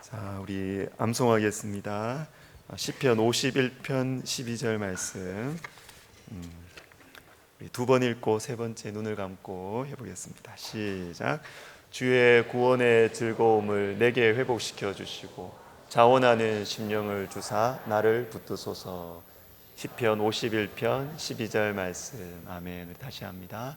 자, 우리 암송하겠습니다. 시편 51편 12절 말씀. 우리 두 번 읽고 세 번째 눈을 감고 해보겠습니다. 시작. 주의 구원의 즐거움을 내게 회복시켜 주시고 자원하는 심령을 주사 나를 붙드소서. 시편 51편 12절 말씀. 아멘. 다시 합니다.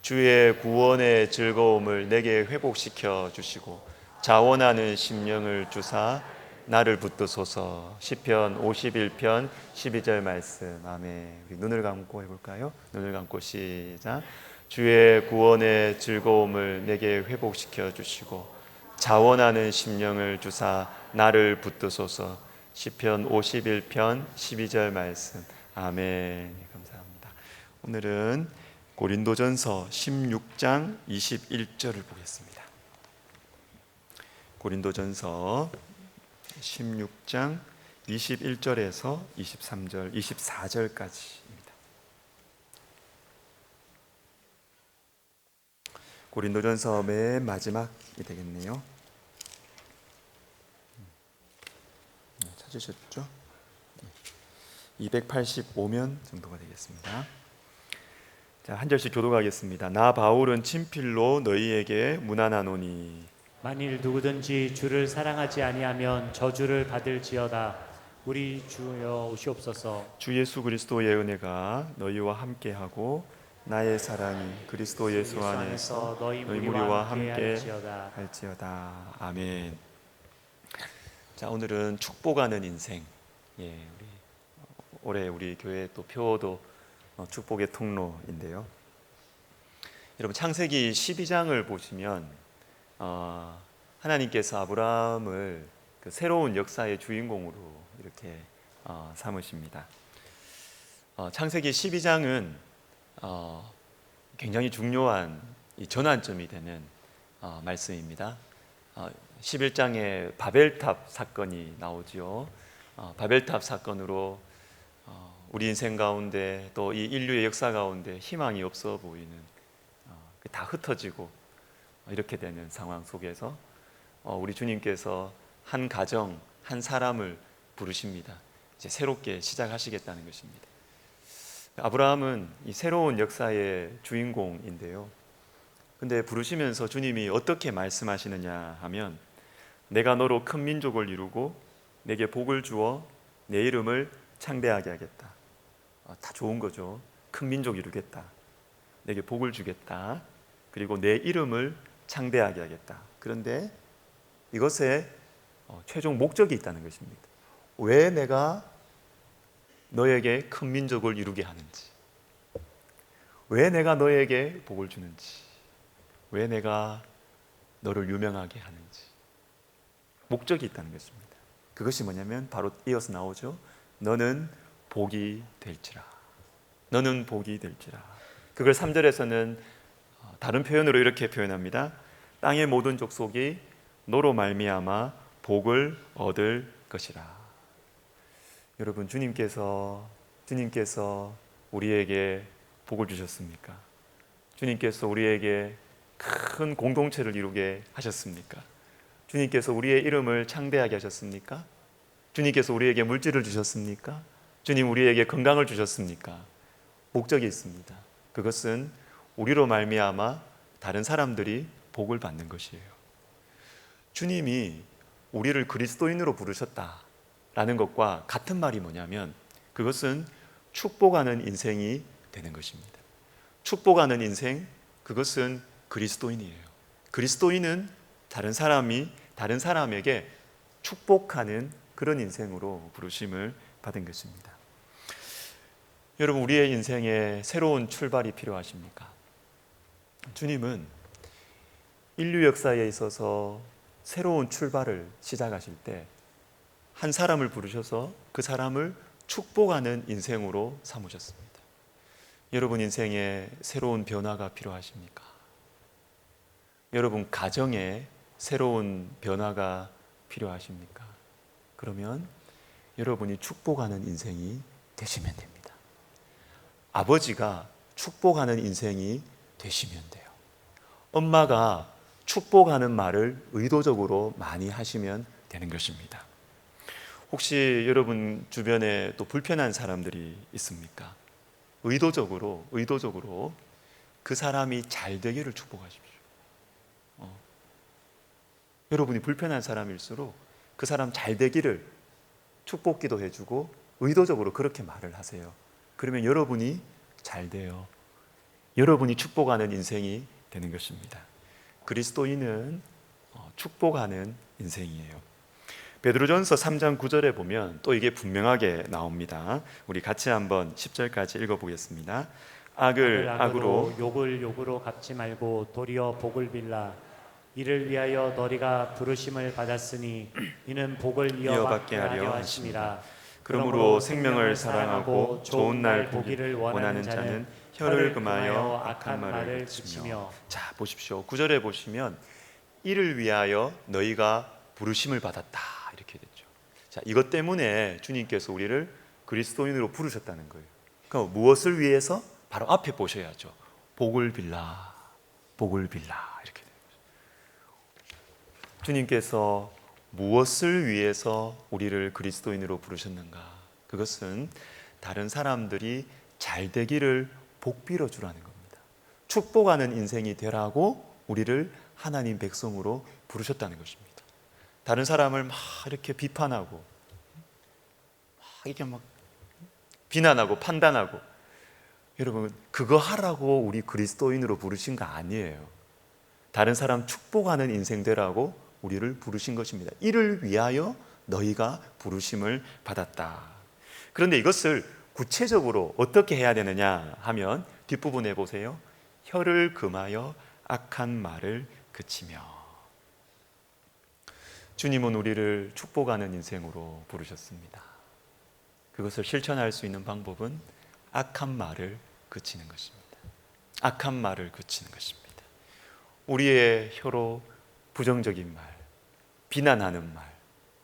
주의 구원의 즐거움을 내게 회복시켜 주시고 자원하는 심령을 주사 나를 붙드소서. 시편 51편 12절 말씀. 아멘. 우리 눈을 감고 해볼까요? 눈을 감고 시작. 주의 구원의 즐거움을 내게 회복시켜 주시고 자원하는 심령을 주사 나를 붙드소서. 시편 51편 12절 말씀. 아멘. 감사합니다. 오늘은 고린도전서 16장 21절을 보겠습니다. 고린도전서 16장 21절에서 23절, 24절까지입니다. 고린도전서 맨 마지막이 되겠네요. 찾으셨죠? 285면 정도가 되겠습니다. 자, 한 절씩 교독하겠습니다. 나 바울은 친필로 너희에게 문안하노니 만일 누구든지 주를 사랑하지 아니하면 저주를 받을지어다. 우리 주여 오시옵소서. 주 예수 그리스도의 은혜가 너희와 함께하고 나의 사랑이 그리스도 예수 안에서 너희 무리와 함께 할지어다. 아멘. 자, 오늘은 축복하는 인생. 우리 올해 우리 교회 또 표어도 축복의 통로인데요. 여러분 창세기 12장을 보시면 하나님께서 아브라함을 그 새로운 역사의 주인공으로 이렇게 삼으십니다. 창세기 12장은 굉장히 중요한 이 전환점이 되는 말씀입니다. 11장에 바벨탑 사건이 나오죠. 바벨탑 사건으로 우리 인생 가운데 또 이 인류의 역사 가운데 희망이 없어 보이는 다 흩어지고 이렇게 되는 상황 속에서 우리 주님께서 한 가정, 한 사람을 부르십니다. 이제 새롭게 시작하시겠다는 것입니다. 아브라함은 이 새로운 역사의 주인공인데요. 근데 부르시면서 주님이 어떻게 말씀하시느냐 하면 내가 너로 큰 민족을 이루고 내게 복을 주어 내 이름을 창대하게 하겠다. 다 좋은 거죠. 큰 민족 이루겠다. 내게 복을 주겠다. 그리고 내 이름을 창대하게 하겠다. 그런데 이것에 최종 목적이 있다는 것입니다. 왜 내가 너에게 큰 민족을 이루게 하는지, 왜 내가 너에게 복을 주는지, 왜 내가 너를 유명하게 하는지 목적이 있다는 것입니다. 그것이 뭐냐면 바로 이어서 나오죠. 너는 복이 될지라. 너는 복이 될지라. 그걸 3절에서는 다른 표현으로 이렇게 표현합니다. 땅의 모든 족속이 너로 말미암아 복을 얻을 것이라. 여러분 주님께서 우리에게 복을 주셨습니까? 주님께서 우리에게 큰 공동체를 이루게 하셨습니까? 주님께서 우리의 이름을 창대하게 하셨습니까? 주님께서 우리에게 물질을 주셨습니까? 주님 우리에게 건강을 주셨습니까? 목적이 있습니다. 그것은 우리로 말미암아 다른 사람들이 복을 받는 것이에요. 주님이 우리를 그리스도인으로 부르셨다라는 것과 같은 말이 뭐냐면 그것은 축복하는 인생이 되는 것입니다. 축복하는 인생, 그것은 그리스도인이에요. 그리스도인은 다른 사람에게 축복하는 그런 인생으로 부르심을 받은 것입니다. 여러분 우리의 인생에 새로운 출발이 필요하십니까? 주님은 인류 역사에 있어서 새로운 출발을 시작하실 때 한 사람을 부르셔서 그 사람을 축복하는 인생으로 삼으셨습니다. 여러분 인생에 새로운 변화가 필요하십니까? 여러분 가정에 새로운 변화가 필요하십니까? 그러면 여러분이 축복하는 인생이 되시면 됩니다. 아버지가 축복하는 인생이 되시면 돼요. 엄마가 축복하는 말을 의도적으로 많이 하시면 되는 것입니다. 혹시 여러분 주변에 또 불편한 사람들이 있습니까? 의도적으로 그 사람이 잘 되기를 축복하십시오. 여러분이 불편한 사람일수록 그 사람 잘 되기를 축복기도 해주고 의도적으로 그렇게 말을 하세요. 그러면 여러분이 잘 돼요. 여러분이 축복하는 인생이 되는 것입니다. 그리스도인은 축복하는 인생이에요. 베드로전서 3장 9절에 보면 또 이게 분명하게 나옵니다. 우리 같이 한번 10절까지 읽어보겠습니다. 악을 악으로 욕을 욕으로 갚지 말고 도리어 복을 빌라. 이를 위하여 너희가 부르심을 받았으니 이는 복을 이어받게 하려 하심이라. 그러므로 생명을 사랑하고 좋은 날 보기를 원하는 자는 혀를 금하여 악한 말을 그치며. 자, 보십시오. 9절에 보시면 이를 위하여 너희가 부르심을 받았다 이렇게 됐죠. 자, 이것 때문에 주님께서 우리를 그리스도인으로 부르셨다는 거예요. 그러니까 무엇을 위해서? 바로 앞에 보셔야죠. 복을 빌라, 복을 빌라 이렇게 돼요. 주님께서 무엇을 위해서 우리를 그리스도인으로 부르셨는가? 그것은 다른 사람들이 잘 되기를 복빌어 주라는 겁니다. 축복하는 인생이 되라고 우리를 하나님 백성으로 부르셨다는 것입니다. 다른 사람을 막 이렇게 비판하고 막 비난하고 판단하고, 여러분 그거 하라고 우리 그리스도인으로 부르신 거 아니에요. 다른 사람 축복하는 인생 되라고 우리를 부르신 것입니다. 이를 위하여 너희가 부르심을 받았다. 그런데 이것을 구체적으로 어떻게 해야 되느냐 하면 뒷부분에 보세요. 혀를 금하여 악한 말을 그치며. 주님은 우리를 축복하는 인생으로 부르셨습니다. 그것을 실천할 수 있는 방법은 악한 말을 그치는 것입니다. 악한 말을 그치는 것입니다. 우리의 혀로 부정적인 말, 비난하는 말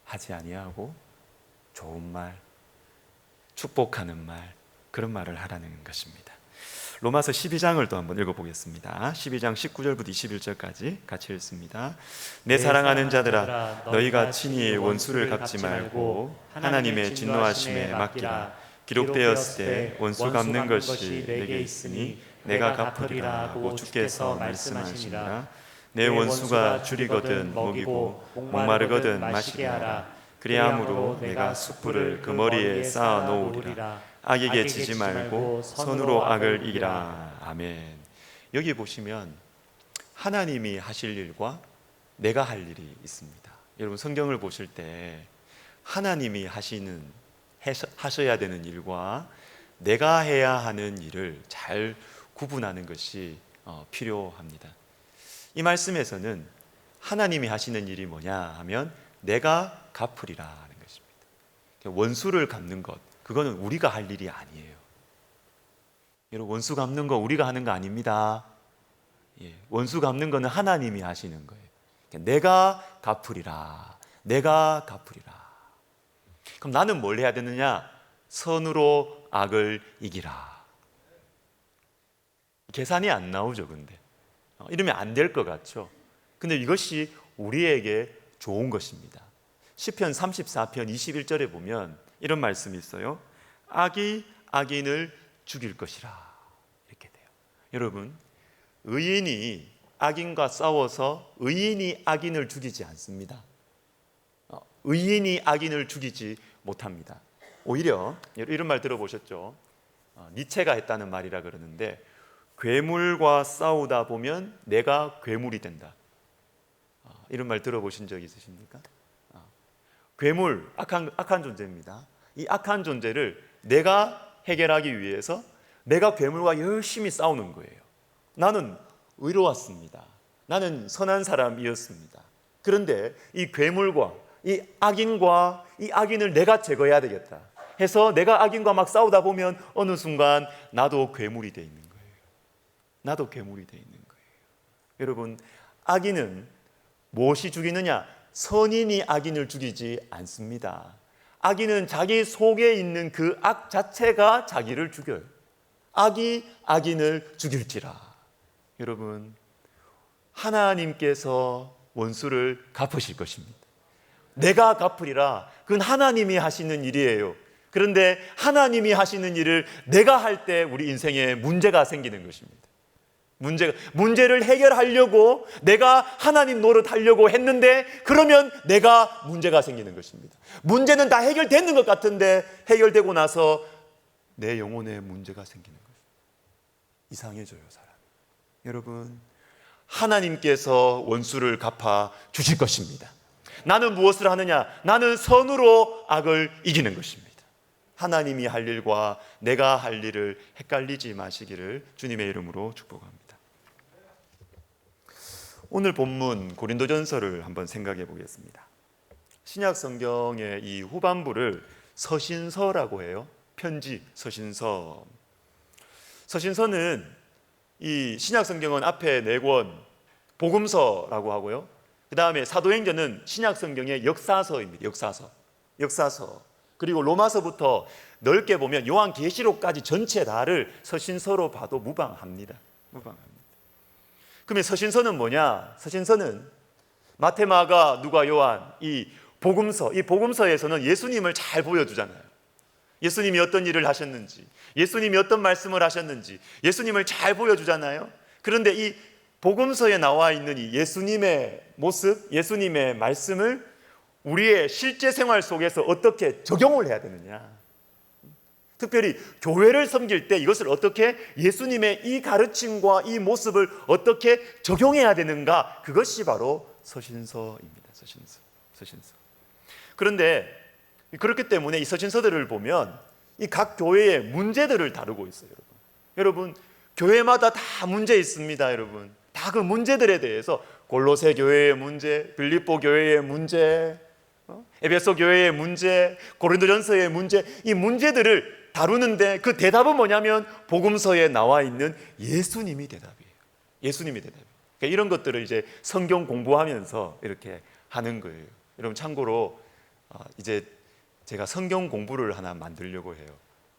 하지 아니하고 좋은 말, 축복하는 말, 그런 말을 하라는 것입니다. 로마서 12장을 또 한번 읽어보겠습니다. 12장 19절부터 21절까지 같이 읽습니다. 내 사랑하는 자들아, 너희가 친히 원수를 갚지 말고 하나님의 진노하심에 맡기라. 기록되었을 때 원수 갚는 것이 내게 있으니 내가 갚으리라 하고 주께서 말씀하시니라. 내 원수가 줄이거든 먹이고 목마르거든 마시게 하라. 그리함으로 내가 숯불을 그 머리에 쌓아 놓으리라. 악에게 지지 말고 선으로 악을 이기라. 아멘. 여기 보시면 하나님이 하실 일과 내가 할 일이 있습니다. 여러분 성경을 보실 때 하나님이 하셔야 되는 일과 내가 해야 하는 일을 잘 구분하는 것이 필요합니다. 이 말씀에서는 하나님이 하시는 일이 뭐냐 하면 내가 갚으리라 하는 것입니다. 원수를 갚는 것, 그거는 우리가 할 일이 아니에요. 여러분 원수 갚는 거 우리가 하는 거 아닙니다. 원수 갚는 거는 하나님이 하시는 거예요. 내가 갚으리라, 내가 갚으리라. 그럼 나는 뭘 해야 되느냐? 선으로 악을 이기라. 계산이 안 나오죠, 근데. 이러면 안 될 것 같죠? 근데 이것이 우리에게 좋은 것입니다. 시편 34편 21절에 보면 이런 말씀이 있어요. 악이 악인을 죽일 것이라. 이렇게 돼요. 여러분, 의인이 악인과 싸워서 의인이 악인을 죽이지 않습니다. 의인이 악인을 죽이지 못합니다. 오히려 이런 말 들어보셨죠? 니체가 했다는 말이라 그러는데 괴물과 싸우다 보면 내가 괴물이 된다. 이런 말 들어보신 적 있으십니까? 괴물, 악한 존재입니다. 이 악한 존재를 내가 해결하기 위해서 내가 괴물과 열심히 싸우는 거예요. 나는 의로웠습니다. 나는 선한 사람이었습니다. 그런데 이 괴물과 이 악인과 이 악인을 내가 제거해야 되겠다 해서 내가 악인과 막 싸우다 보면 어느 순간 나도 괴물이 돼 있는 거예요. 나도 괴물이 돼 있는 거예요. 여러분, 악인은 무엇이 죽이느냐? 선인이 악인을 죽이지 않습니다. 악인은 자기 속에 있는 그 악 자체가 자기를 죽여요. 악이 악인을 죽일지라. 여러분, 하나님께서 원수를 갚으실 것입니다. 내가 갚으리라. 그건 하나님이 하시는 일이에요. 그런데 하나님이 하시는 일을 내가 할 때 우리 인생에 문제가 생기는 것입니다. 문제를 해결하려고 내가 하나님 노릇하려고 했는데 그러면 내가 문제가 생기는 것입니다. 문제는 다 해결되는 것 같은데 해결되고 나서 내 영혼에 문제가 생기는 거예요. 이상해져요, 사람. 여러분, 하나님께서 원수를 갚아 주실 것입니다. 나는 무엇을 하느냐? 나는 선으로 악을 이기는 것입니다. 하나님이 할 일과 내가 할 일을 헷갈리지 마시기를 주님의 이름으로 축복합니다. 오늘 본문 고린도전서를 한번 생각해 보겠습니다. 신약 성경의 이 후반부를 서신서라고 해요. 편지, 서신서. 서신서는 이 신약 성경은 앞에 4권 복음서라고 하고요. 그 다음에 사도행전은 신약 성경의 역사서입니다. 역사서. 그리고 로마서부터 넓게 보면 요한계시록까지 전체 다를 서신서로 봐도 무방합니다. 그러면 서신서는 뭐냐? 서신서는 마태, 마가, 누가, 요한 이 복음서에서는 예수님을 잘 보여주잖아요. 예수님이 어떤 일을 하셨는지, 예수님이 어떤 말씀을 하셨는지 예수님을 잘 보여주잖아요. 그런데 이 복음서에 나와 있는 이 예수님의 모습, 예수님의 말씀을 우리의 실제 생활 속에서 어떻게 적용을 해야 되느냐. 특별히 교회를 섬길 때 이것을 어떻게 예수님의 이 가르침과 이 모습을 어떻게 적용해야 되는가, 그것이 바로 서신서입니다. 서신서. 그런데 그렇기 때문에 이 서신서들을 보면 이 각 교회의 문제들을 다루고 있어요. 여러분, 교회마다 다 문제 있습니다. 여러분, 다 그 문제들에 대해서 골로새 교회의 문제, 빌립보 교회의 문제, 에베소 교회의 문제, 고린도전서의 문제, 이 문제들을 다루는데 그 대답은 뭐냐면 복음서에 나와 있는 예수님이 대답이에요. 그러니까 이런 것들을 이제 성경 공부하면서 이렇게 하는 거예요. 여러분, 참고로 이제 제가 성경 공부를 하나 만들려고 해요.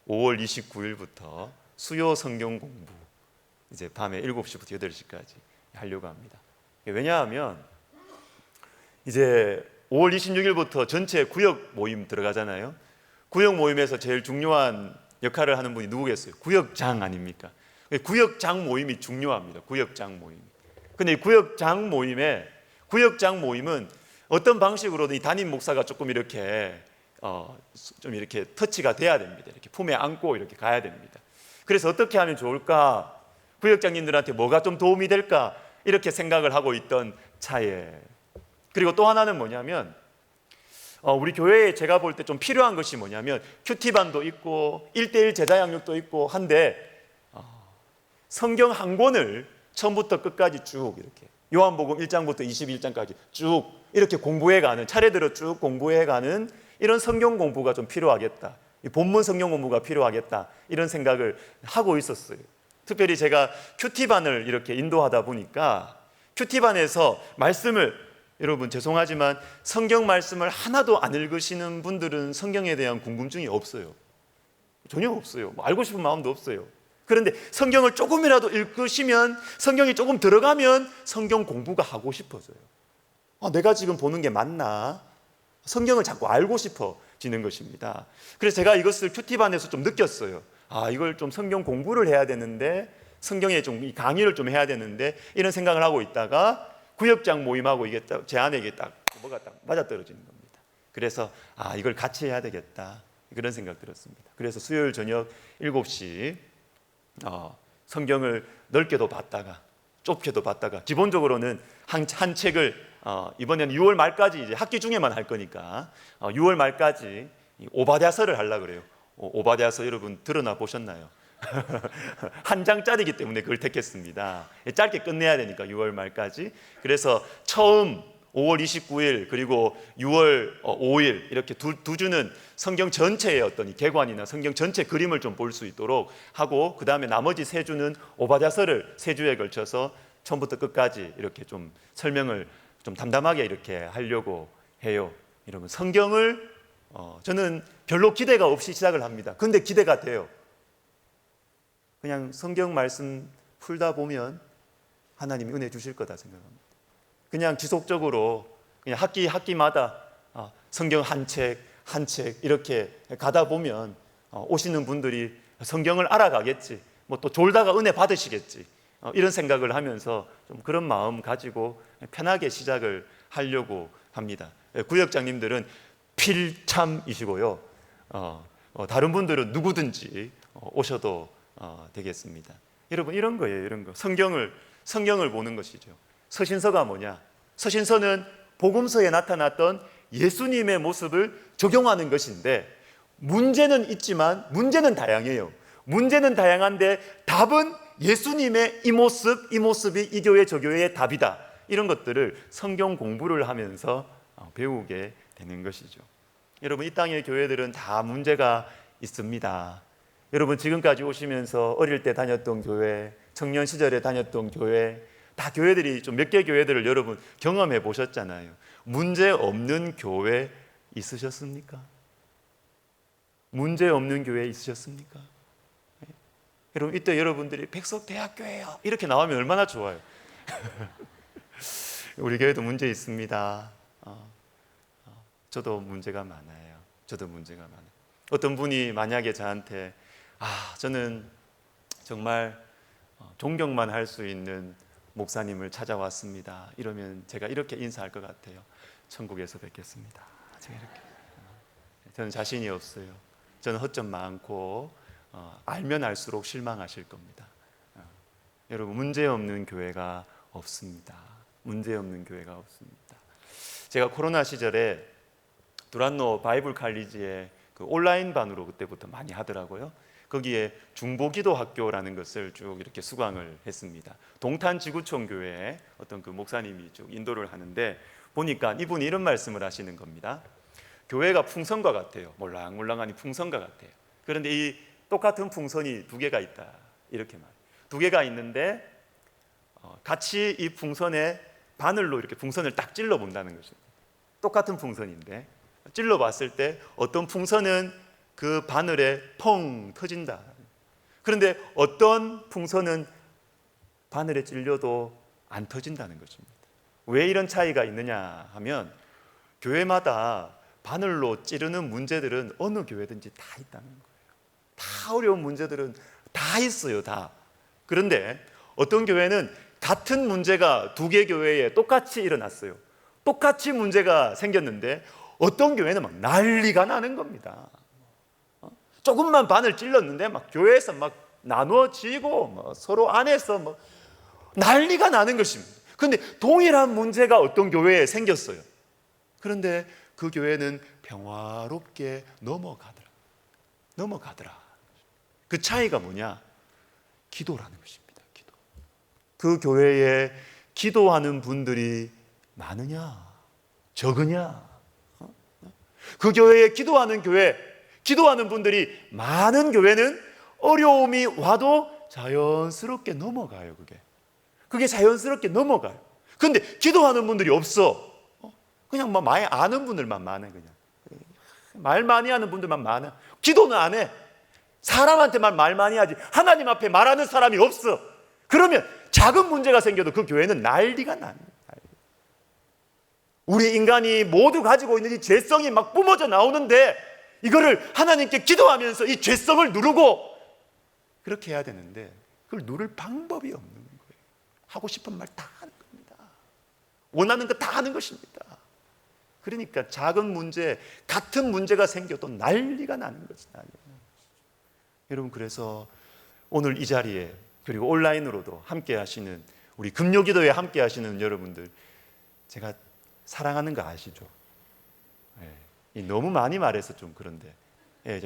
5월 29일부터 수요 성경 공부, 이제 밤에 7시부터 8시까지 하려고 합니다. 왜냐하면 이제 5월 26일부터 전체 구역 모임 들어가잖아요. 구역 모임에서 제일 중요한 역할을 하는 분이 누구겠어요? 구역장 아닙니까? 구역장 모임이 중요합니다. 구역장 모임. 근데 이 구역장 모임은 어떤 방식으로든 이 담임 목사가 조금 이렇게 좀 이렇게 터치가 돼야 됩니다. 이렇게 품에 안고 이렇게 가야 됩니다. 그래서 어떻게 하면 좋을까? 구역장님들한테 뭐가 좀 도움이 될까? 이렇게 생각을 하고 있던 차에, 그리고 또 하나는 뭐냐면 우리 교회에 제가 볼 때 좀 필요한 것이 뭐냐면 큐티반도 있고 1:1 제자 양육도 있고 한데 성경 한 권을 처음부터 끝까지 쭉 이렇게 요한복음 1장부터 22장까지 쭉 이렇게 공부해가는, 차례대로 쭉 공부해가는 이런 성경 공부가 좀 필요하겠다. 본문 성경 공부가 필요하겠다. 이런 생각을 하고 있었어요. 특별히 제가 큐티반을 이렇게 인도하다 보니까 큐티반에서 말씀을, 여러분 죄송하지만 성경 말씀을 하나도 안 읽으시는 분들은 성경에 대한 궁금증이 없어요. 전혀 없어요. 알고 싶은 마음도 없어요. 그런데 성경을 조금이라도 읽으시면, 성경이 조금 들어가면 성경 공부가 하고 싶어져요. 내가 지금 보는 게 맞나? 성경을 자꾸 알고 싶어지는 것입니다. 그래서 제가 이것을 큐티반에서 좀 느꼈어요. 이걸 좀 성경 공부를 해야 되는데, 성경에 좀 이 강의를 좀 해야 되는데, 이런 생각을 하고 있다가 구역장 모임하고 이게 제 안에 이게 뭐가 딱 맞아떨어지는 겁니다. 그래서 이걸 같이 해야 되겠다, 그런 생각 들었습니다. 그래서 수요일 저녁 7시 성경을 넓게도 봤다가 좁게도 봤다가, 기본적으로는 한 책을 이번에는 6월 말까지, 이제 학기 중에만 할 거니까 6월 말까지 오바댜서를 하려고 그래요. 오바댜서 여러분 들어나 보셨나요? 한 장짜리이기 때문에 그걸 택했습니다. 짧게 끝내야 되니까 6월 말까지. 그래서 처음 5월 29일 그리고 6월 5일 이렇게 두 주는 성경 전체의 어떤 이 개관이나 성경 전체 그림을 좀 볼 수 있도록 하고, 그 다음에 나머지 3주는 오바댜서를 3주에 걸쳐서 처음부터 끝까지 이렇게 좀 설명을 좀 담담하게 이렇게 하려고 해요. 여러분, 성경을 저는 별로 기대가 없이 시작을 합니다. 근데 기대가 돼요. 그냥 성경 말씀 풀다 보면 하나님이 은혜 주실 거다 생각합니다. 그냥 지속적으로 그냥 학기마다 성경 한 책 한 책 이렇게 가다 보면 오시는 분들이 성경을 알아가겠지, 뭐 또 졸다가 은혜 받으시겠지, 이런 생각을 하면서 좀 그런 마음 가지고 편하게 시작을 하려고 합니다. 구역장님들은 필참이시고요, 다른 분들은 누구든지 오셔도 되겠습니다. 여러분, 이런 거예요. 이런 거, 성경을 보는 것이죠. 서신서가 뭐냐? 서신서는 복음서에 나타났던 예수님의 모습을 적용하는 것인데, 문제는 있지만 문제는 다양해요. 문제는 다양한데 답은 예수님의 이 모습이 이 교회 저 교회의 답이다. 이런 것들을 성경 공부를 하면서 배우게 되는 것이죠. 여러분, 이 땅의 교회들은 다 문제가 있습니다. 여러분, 지금까지 오시면서 어릴 때 다녔던 교회, 청년 시절에 다녔던 교회, 다 교회들이 좀 몇 개 교회들을 여러분 경험해 보셨잖아요. 문제 없는 교회 있으셨습니까? 문제 없는 교회 있으셨습니까? 여러분, 이때 여러분들이 백석대학교예요 이렇게 나오면 얼마나 좋아요. 우리 교회도 문제 있습니다. 저도 문제가 많아요. 어떤 분이 만약에 저한테 저는 정말 존경만 할 수 있는 목사님을 찾아왔습니다, 이러면 제가 이렇게 인사할 것 같아요. 천국에서 뵙겠습니다. 제가 이렇게. 저는 자신이 없어요. 저는 허점 많고 알면 알수록 실망하실 겁니다. 여러분, 문제 없는 교회가 없습니다. 문제 없는 교회가 없습니다. 제가 코로나 시절에 두란노 바이블 칼리지에 그 온라인 반으로 그때부터 많이 하더라고요. 거기에 중보기도 학교라는 것을 쭉 이렇게 수강을 했습니다. 동탄 지구촌 교회에 어떤 그 목사님이 쭉 인도를 하는데, 보니까 이분이 이런 말씀을 하시는 겁니다. 교회가 풍선과 같아요. 몰랑몰랑하니 풍선과 같아요. 그런데 이 똑같은 풍선이 두 개가 있다, 이렇게 말해요. 두 개가 있는데 같이 이 풍선에 바늘로 이렇게 풍선을 딱 찔러 본다는 것입니다. 똑같은 풍선인데 찔러 봤을 때 어떤 풍선은 그 바늘에 펑 터진다. 그런데 어떤 풍선은 바늘에 찔려도 안 터진다는 것입니다. 왜 이런 차이가 있느냐 하면, 교회마다 바늘로 찌르는 문제들은 어느 교회든지 다 있다는 거예요. 다 어려운 문제들은 다 있어요, 다. 그런데 어떤 교회는 같은 문제가 두 개 교회에 똑같이 일어났어요. 똑같이 문제가 생겼는데 어떤 교회는 막 난리가 나는 겁니다. 조금만 바늘 찔렀는데 막 교회에서 막 나누어지고 뭐 서로 안에서 뭐 난리가 나는 것입니다. 그런데 동일한 문제가 어떤 교회에 생겼어요. 그런데 그 교회는 평화롭게 넘어가더라. 그 차이가 뭐냐? 기도라는 것입니다. 기도. 그 교회에 기도하는 분들이 많으냐, 적으냐? 그 교회에 기도하는 분들이 많은 교회는 어려움이 와도 자연스럽게 넘어가요. 그게 자연스럽게 넘어가요. 그런데 기도하는 분들이 없어. 그냥 뭐 많이 아는 분들만 많아. 그냥 말 많이 하는 분들만 많아. 기도는 안 해. 사람한테만 말 많이 하지 하나님 앞에 말하는 사람이 없어. 그러면 작은 문제가 생겨도 그 교회는 난리가 나는 거예요. 우리 인간이 모두 가지고 있는 이 죄성이 막 뿜어져 나오는데, 이거를 하나님께 기도하면서 이 죄성을 누르고 그렇게 해야 되는데, 그걸 누를 방법이 없는 거예요. 하고 싶은 말 다 하는 겁니다. 원하는 거 다 하는 것입니다. 그러니까 작은 문제, 같은 문제가 생겨도 난리가 나는 거지. 여러분, 그래서 오늘 이 자리에, 그리고 온라인으로도 함께 하시는 우리 금요기도에 함께 하시는 여러분들, 제가 사랑하는 거 아시죠? 너무 많이 말해서 좀 그런데,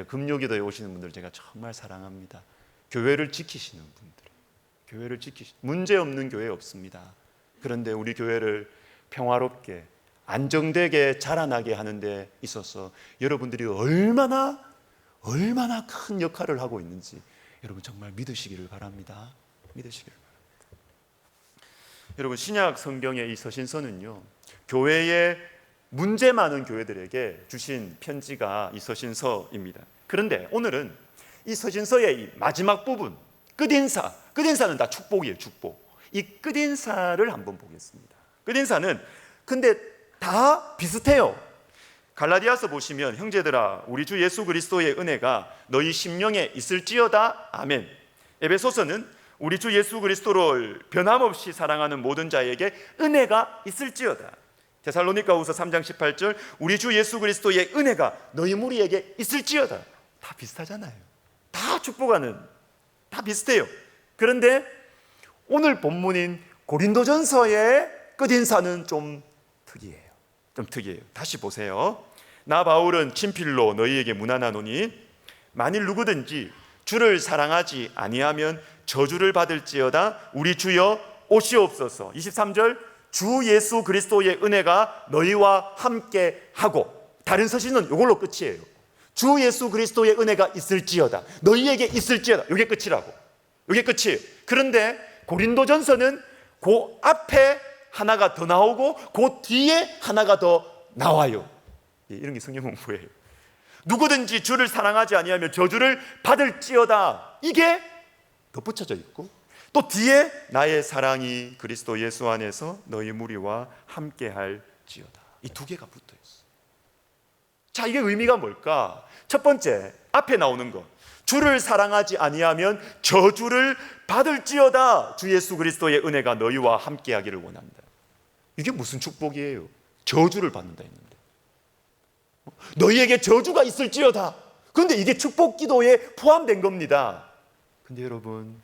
금요기도에 오시는 분들 제가 정말 사랑합니다. 교회를 지키시는 분들, 문제 없는 교회 없습니다. 그런데 우리 교회를 평화롭게 안정되게 자라나게 하는 데 있어서 여러분들이 얼마나 큰 역할을 하고 있는지 여러분 정말 믿으시기를 바랍니다. 여러분, 신약 성경의 이 서신서는요, 교회에 문제 많은 교회들에게 주신 편지가 이 서신서입니다. 그런데 오늘은 이 서신서의 이 마지막 부분, 끝인사는 다 축복이에요. 축복. 이 끝인사를 한번 보겠습니다. 끝인사는 근데 다 비슷해요. 갈라디아서 보시면 형제들아 우리 주 예수 그리스도의 은혜가 너희 심령에 있을지어다. 아멘. 에베소서는 우리 주 예수 그리스도를 변함없이 사랑하는 모든 자에게 은혜가 있을지어다. 데살로니가후서 3장 18절 우리 주 예수 그리스도의 은혜가 너희 무리에게 있을지어다. 다 비슷하잖아요. 다 축복하는, 다 비슷해요. 그런데 오늘 본문인 고린도전서의 끝인사는 좀 특이해요. 좀 특이해요. 다시 보세요. 나 바울은 친필로 너희에게 문안하노니 만일 누구든지 주를 사랑하지 아니하면 저주를 받을지어다. 우리 주여 오시옵소서. 23절 주 예수 그리스도의 은혜가 너희와 함께 하고, 다른 서신은 이걸로 끝이에요. 주 예수 그리스도의 은혜가 있을지어다. 너희에게 있을지어다. 이게 끝이라고. 이게 끝이에요. 그런데 고린도전서는 그 앞에 하나가 더 나오고 그 뒤에 하나가 더 나와요. 이런 게 성경 공부예요. 누구든지 주를 사랑하지 아니하면 저주를 받을지어다. 이게 덧붙여져 있고 또 뒤에 나의 사랑이 그리스도 예수 안에서 너희 무리와 함께할지어다. 이 두 개가 붙어 있어. 자, 이게 의미가 뭘까? 첫 번째, 앞에 나오는 것. 주를 사랑하지 아니하면 저주를 받을지어다. 주 예수 그리스도의 은혜가 너희와 함께하기를 원한다. 이게 무슨 축복이에요? 저주를 받는다 했는데 너희에게 저주가 있을지어다. 그런데 이게 축복 기도에 포함된 겁니다. 근데 여러분,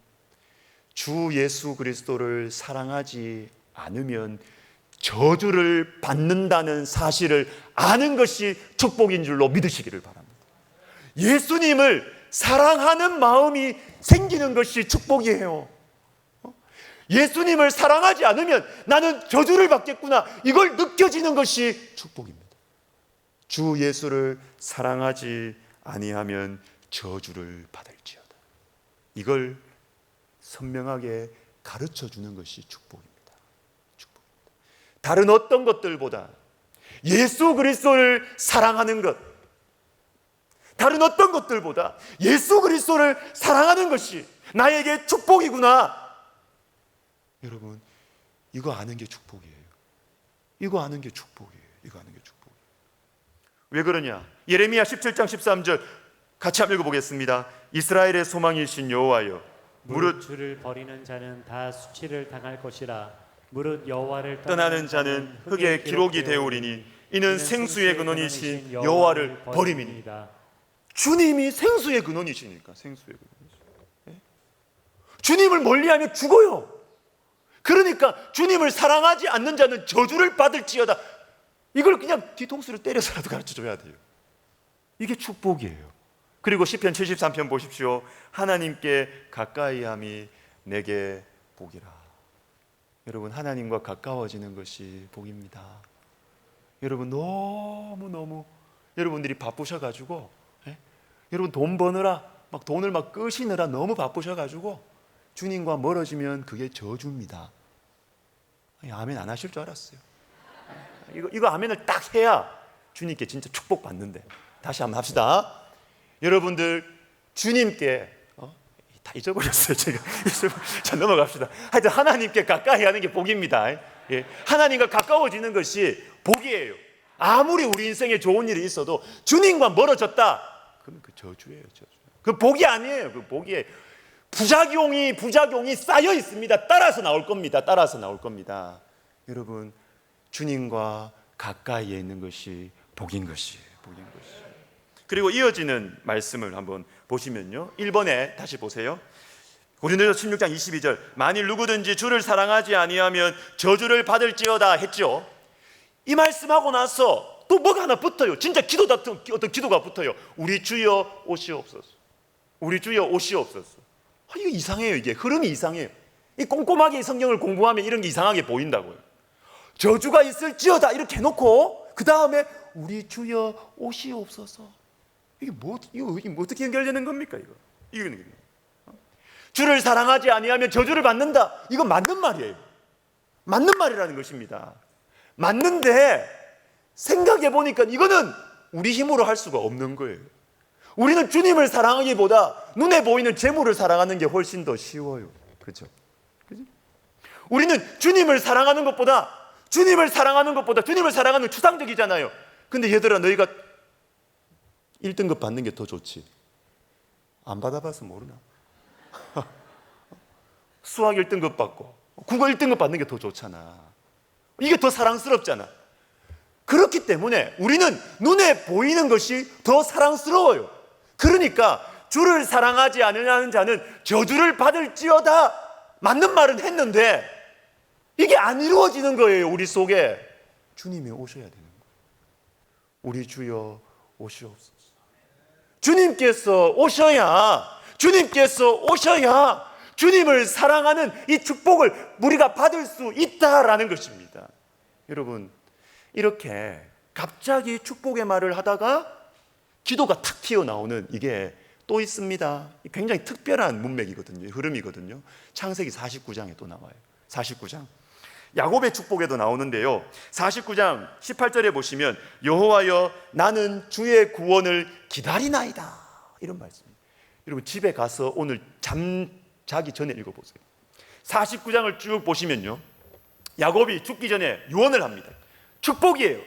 주 예수 그리스도를 사랑하지 않으면 저주를 받는다는 사실을 아는 것이 축복인 줄로 믿으시기를 바랍니다. 예수님을 사랑하는 마음이 생기는 것이 축복이에요. 예수님을 사랑하지 않으면 나는 저주를 받겠구나, 이걸 느껴지는 것이 축복입니다. 주 예수를 사랑하지 아니하면 저주를 받을지어다. 이걸 선명하게 가르쳐 주는 것이 축복입니다. 다른 어떤 것들보다 예수 그리스도를 사랑하는 것, 다른 어떤 것들보다 예수 그리스도를 사랑하는 것이 나에게 축복이구나. 여러분, 이거 아는 게 축복이에요. 이거 아는 게 축복이에요. 이거 아는 게 축복이에요. 왜 그러냐? 예레미야 17장 13절 같이 한번 읽어보겠습니다. 이스라엘의 소망이신 여호와여, 무릇 주를 버리는 자는 다 수치를 당할 것이라. 무릇 여호와를 떠나는 자는 흙에 기록이 되오리니 이는 생수의 근원이신 여호와를 버림이니이다. 주님이 생수의 근원이시니까. 생수의 근원이시니까. 주님을 멀리하면 죽어요. 그러니까 주님을 사랑하지 않는 자는 저주를 받을지어다. 이걸 그냥 뒤통수를 때려서라도 가르쳐줘야 돼요. 이게 축복이에요. 그리고 시편 73편 보십시오. 하나님께 가까이함이 내게 복이라. 여러분, 하나님과 가까워지는 것이 복입니다. 여러분, 너무너무 여러분들이 바쁘셔가지고, 여러분 돈 버느라 막 돈을 막 끄시느라 너무 바쁘셔가지고 주님과 멀어지면 그게 저주입니다. 아멘 안 하실 줄 알았어요. 이거 아멘을 딱 해야 주님께 진짜 축복 받는데. 다시 한번 합시다. 여러분들 주님께 다 잊어버렸어요. 제가 자, 넘어갑시다. 하여튼 하나님께 가까이 하는 게 복입니다. 하나님과 가까워지는 것이 복이에요. 아무리 우리 인생에 좋은 일이 있어도 주님과 멀어졌다, 그럼 그 저주예요. 저주. 그 복이 아니에요. 그 복이에요. 부작용이 쌓여 있습니다. 따라서 나올 겁니다. 따라서 나올 겁니다. 여러분, 주님과 가까이에 있는 것이 복인 것이에요. 복인 것이에요. 그리고 이어지는 말씀을 한번 보시면요, 1번에 다시 보세요. 고린도전서 16장 22절 만일 누구든지 주를 사랑하지 아니하면 저주를 받을지어다 했죠. 이 말씀하고 나서 또 뭐가 하나 붙어요. 진짜 기도 같은 어떤 기도가 붙어요. 우리 주여 오시옵소서. 우리 주여 오시옵소서. 이거 이상해요. 이게 흐름이 이상해요. 이 꼼꼼하게 성경을 공부하면 이런 게 이상하게 보인다고요. 저주가 있을지어다 이렇게 해놓고 그 다음에 우리 주여 오시옵소서. 이게 어떻게 연결되는 겁니까? 이거 주를 사랑하지 아니하면 저주를 받는다. 이거 맞는 말이에요. 맞는 말이라는 것입니다. 맞는데 생각해 보니까 이거는 우리 힘으로 할 수가 없는 거예요. 우리는 주님을 사랑하기보다 눈에 보이는 재물을 사랑하는 게 훨씬 더 쉬워요. 그렇죠? 우리는 주님을 사랑하는 것보다 주님을 사랑하는 추상적이잖아요. 근데 얘들아, 너희가 1등급 받는 게 더 좋지. 안 받아봐서 모르나? 수학 1등급 받고 국어 1등급 받는 게 더 좋잖아. 이게 더 사랑스럽잖아. 그렇기 때문에 우리는 눈에 보이는 것이 더 사랑스러워요. 그러니까 주를 사랑하지 않으려는 자는 저주를 받을지어다, 맞는 말은 했는데 이게 안 이루어지는 거예요. 우리 속에 주님이 오셔야 되는 거예요. 우리 주여 오시옵소서. 주님께서 오셔야 주님을 사랑하는 이 축복을 우리가 받을 수 있다라는 것입니다. 여러분, 이렇게 갑자기 축복의 말을 하다가 기도가 탁 튀어나오는 이게 또 있습니다. 굉장히 특별한 문맥이거든요. 흐름이거든요. 창세기 49장에 또 나와요. 49장 야곱의 축복에도 나오는데요. 49장 18절에 보시면 여호와여 나는 주의 구원을 기다리나이다, 이런 말씀입니다. 여러분, 집에 가서 오늘 자기 전에 읽어보세요. 49장을 쭉 보시면요, 야곱이 죽기 전에 유언을 합니다. 축복이에요.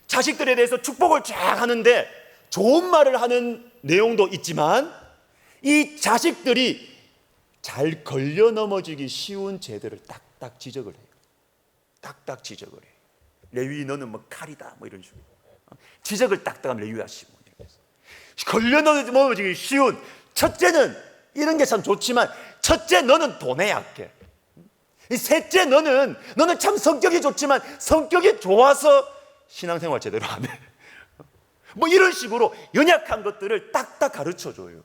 자식들에 대해서 축복을 쫙 하는데 좋은 말을 하는 내용도 있지만 이 자식들이 잘 걸려 넘어지기 쉬운 죄들을 딱딱 지적을 해요. 딱딱 지적을 해요. 레위 너는 뭐 칼이다, 뭐 이런 식으로 지적을 딱딱하면 레위야 시몬. 걸려 넘어지기 쉬운, 첫째는 이런 게 참 좋지만, 첫째 너는 돈에 약해. 셋째 너는 참 성격이 좋지만 성격이 좋아서 신앙생활 제대로 안 해. 뭐 이런 식으로 연약한 것들을 딱딱 가르쳐줘요.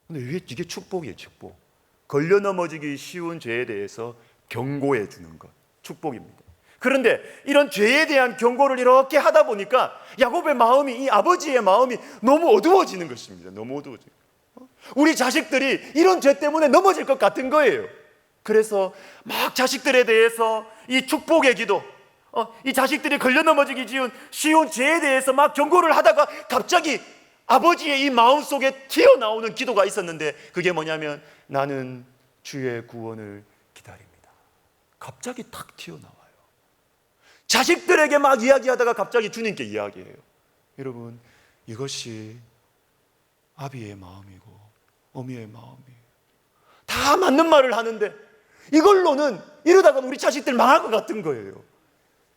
근데 이게 축복이에요. 축복. 걸려 넘어지기 쉬운 죄에 대해서 경고해 주는 것, 축복입니다. 그런데 이런 죄에 대한 경고를 이렇게 하다 보니까 야곱의 마음이, 이 아버지의 마음이 너무 어두워지는 것입니다. 너무 어두워지고, 우리 자식들이 이런 죄 때문에 넘어질 것 같은 거예요. 그래서 막 자식들에 대해서 이 축복의 기도, 이 자식들이 걸려 넘어지기 쉬운 죄에 대해서 막 경고를 하다가 갑자기 아버지의 이 마음속에 튀어나오는 기도가 있었는데, 그게 뭐냐면 나는 주의 구원을 기다립니다. 갑자기 탁 튀어나와요. 자식들에게 막 이야기하다가 갑자기 주님께 이야기해요. 여러분, 이것이 아비의 마음이고 어미의 마음이에요. 다 맞는 말을 하는데 이걸로는, 이러다가 우리 자식들 망할 것 같은 거예요.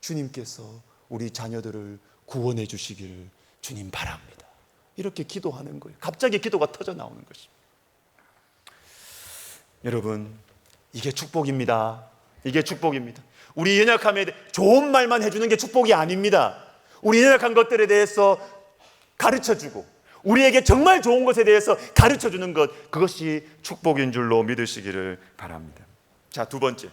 주님께서 우리 자녀들을 구원해 주시기를 주님 바랍니다. 이렇게 기도하는 거예요. 갑자기 기도가 터져 나오는 것입니다. 여러분, 이게 축복입니다. 이게 축복입니다. 우리 연약함에 대해 좋은 말만 해주는 게 축복이 아닙니다. 우리 연약한 것들에 대해서 가르쳐주고 우리에게 정말 좋은 것에 대해서 가르쳐주는 것, 그것이 축복인 줄로 믿으시기를 바랍니다. 자, 두 번째,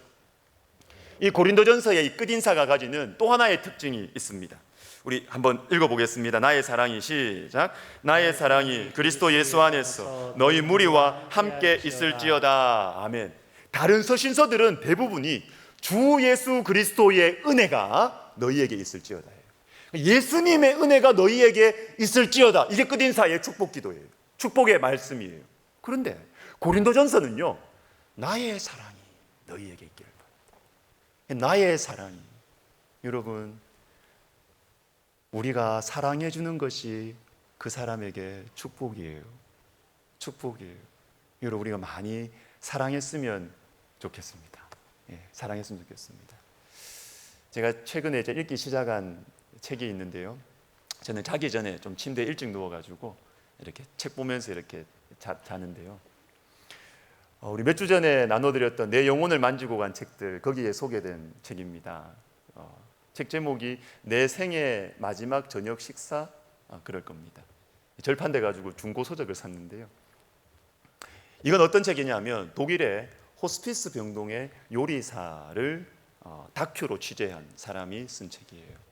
이 고린도전서의 이 끝인사가 가지는 또 하나의 특징이 있습니다. 우리 한번 읽어보겠습니다. 나의 사랑이, 시작. 나의 사랑이 그리스도 예수 안에서 너희 무리와 함께 있을지어다. 아멘. 다른 서신서들은 대부분이 주 예수 그리스도의 은혜가 너희에게 있을지어다. 예수님의 은혜가 너희에게 있을지어다. 이게 끝인사의 축복 기도예요. 축복의 말씀이에요. 그런데 고린도전서는요, 나의 사랑이 너희에게 있기를 바랍니다. 나의 사랑이, 여러분, 우리가 사랑해 주는 것이 그 사람에게 축복이에요. 축복이에요. 여러분, 우리가 많이 사랑했으면 좋겠습니다. 사랑했으면 좋겠습니다. 제가 최근에 읽기 시작한 책이 있는데요, 저는 자기 전에 좀 침대에 일찍 누워가지고 이렇게 책 보면서 이렇게 자는데요, 우리 몇 주 전에 나눠드렸던 내 영혼을 만지고 간 책들, 거기에 소개된 책입니다. 책 제목이 내 생애 마지막 저녁 식사, 그럴 겁니다. 절판돼 가지고 중고 서적을 샀는데요, 이건 어떤 책이냐면 독일의 호스피스 병동의 요리사를 다큐로 취재한 사람이 쓴 책이에요.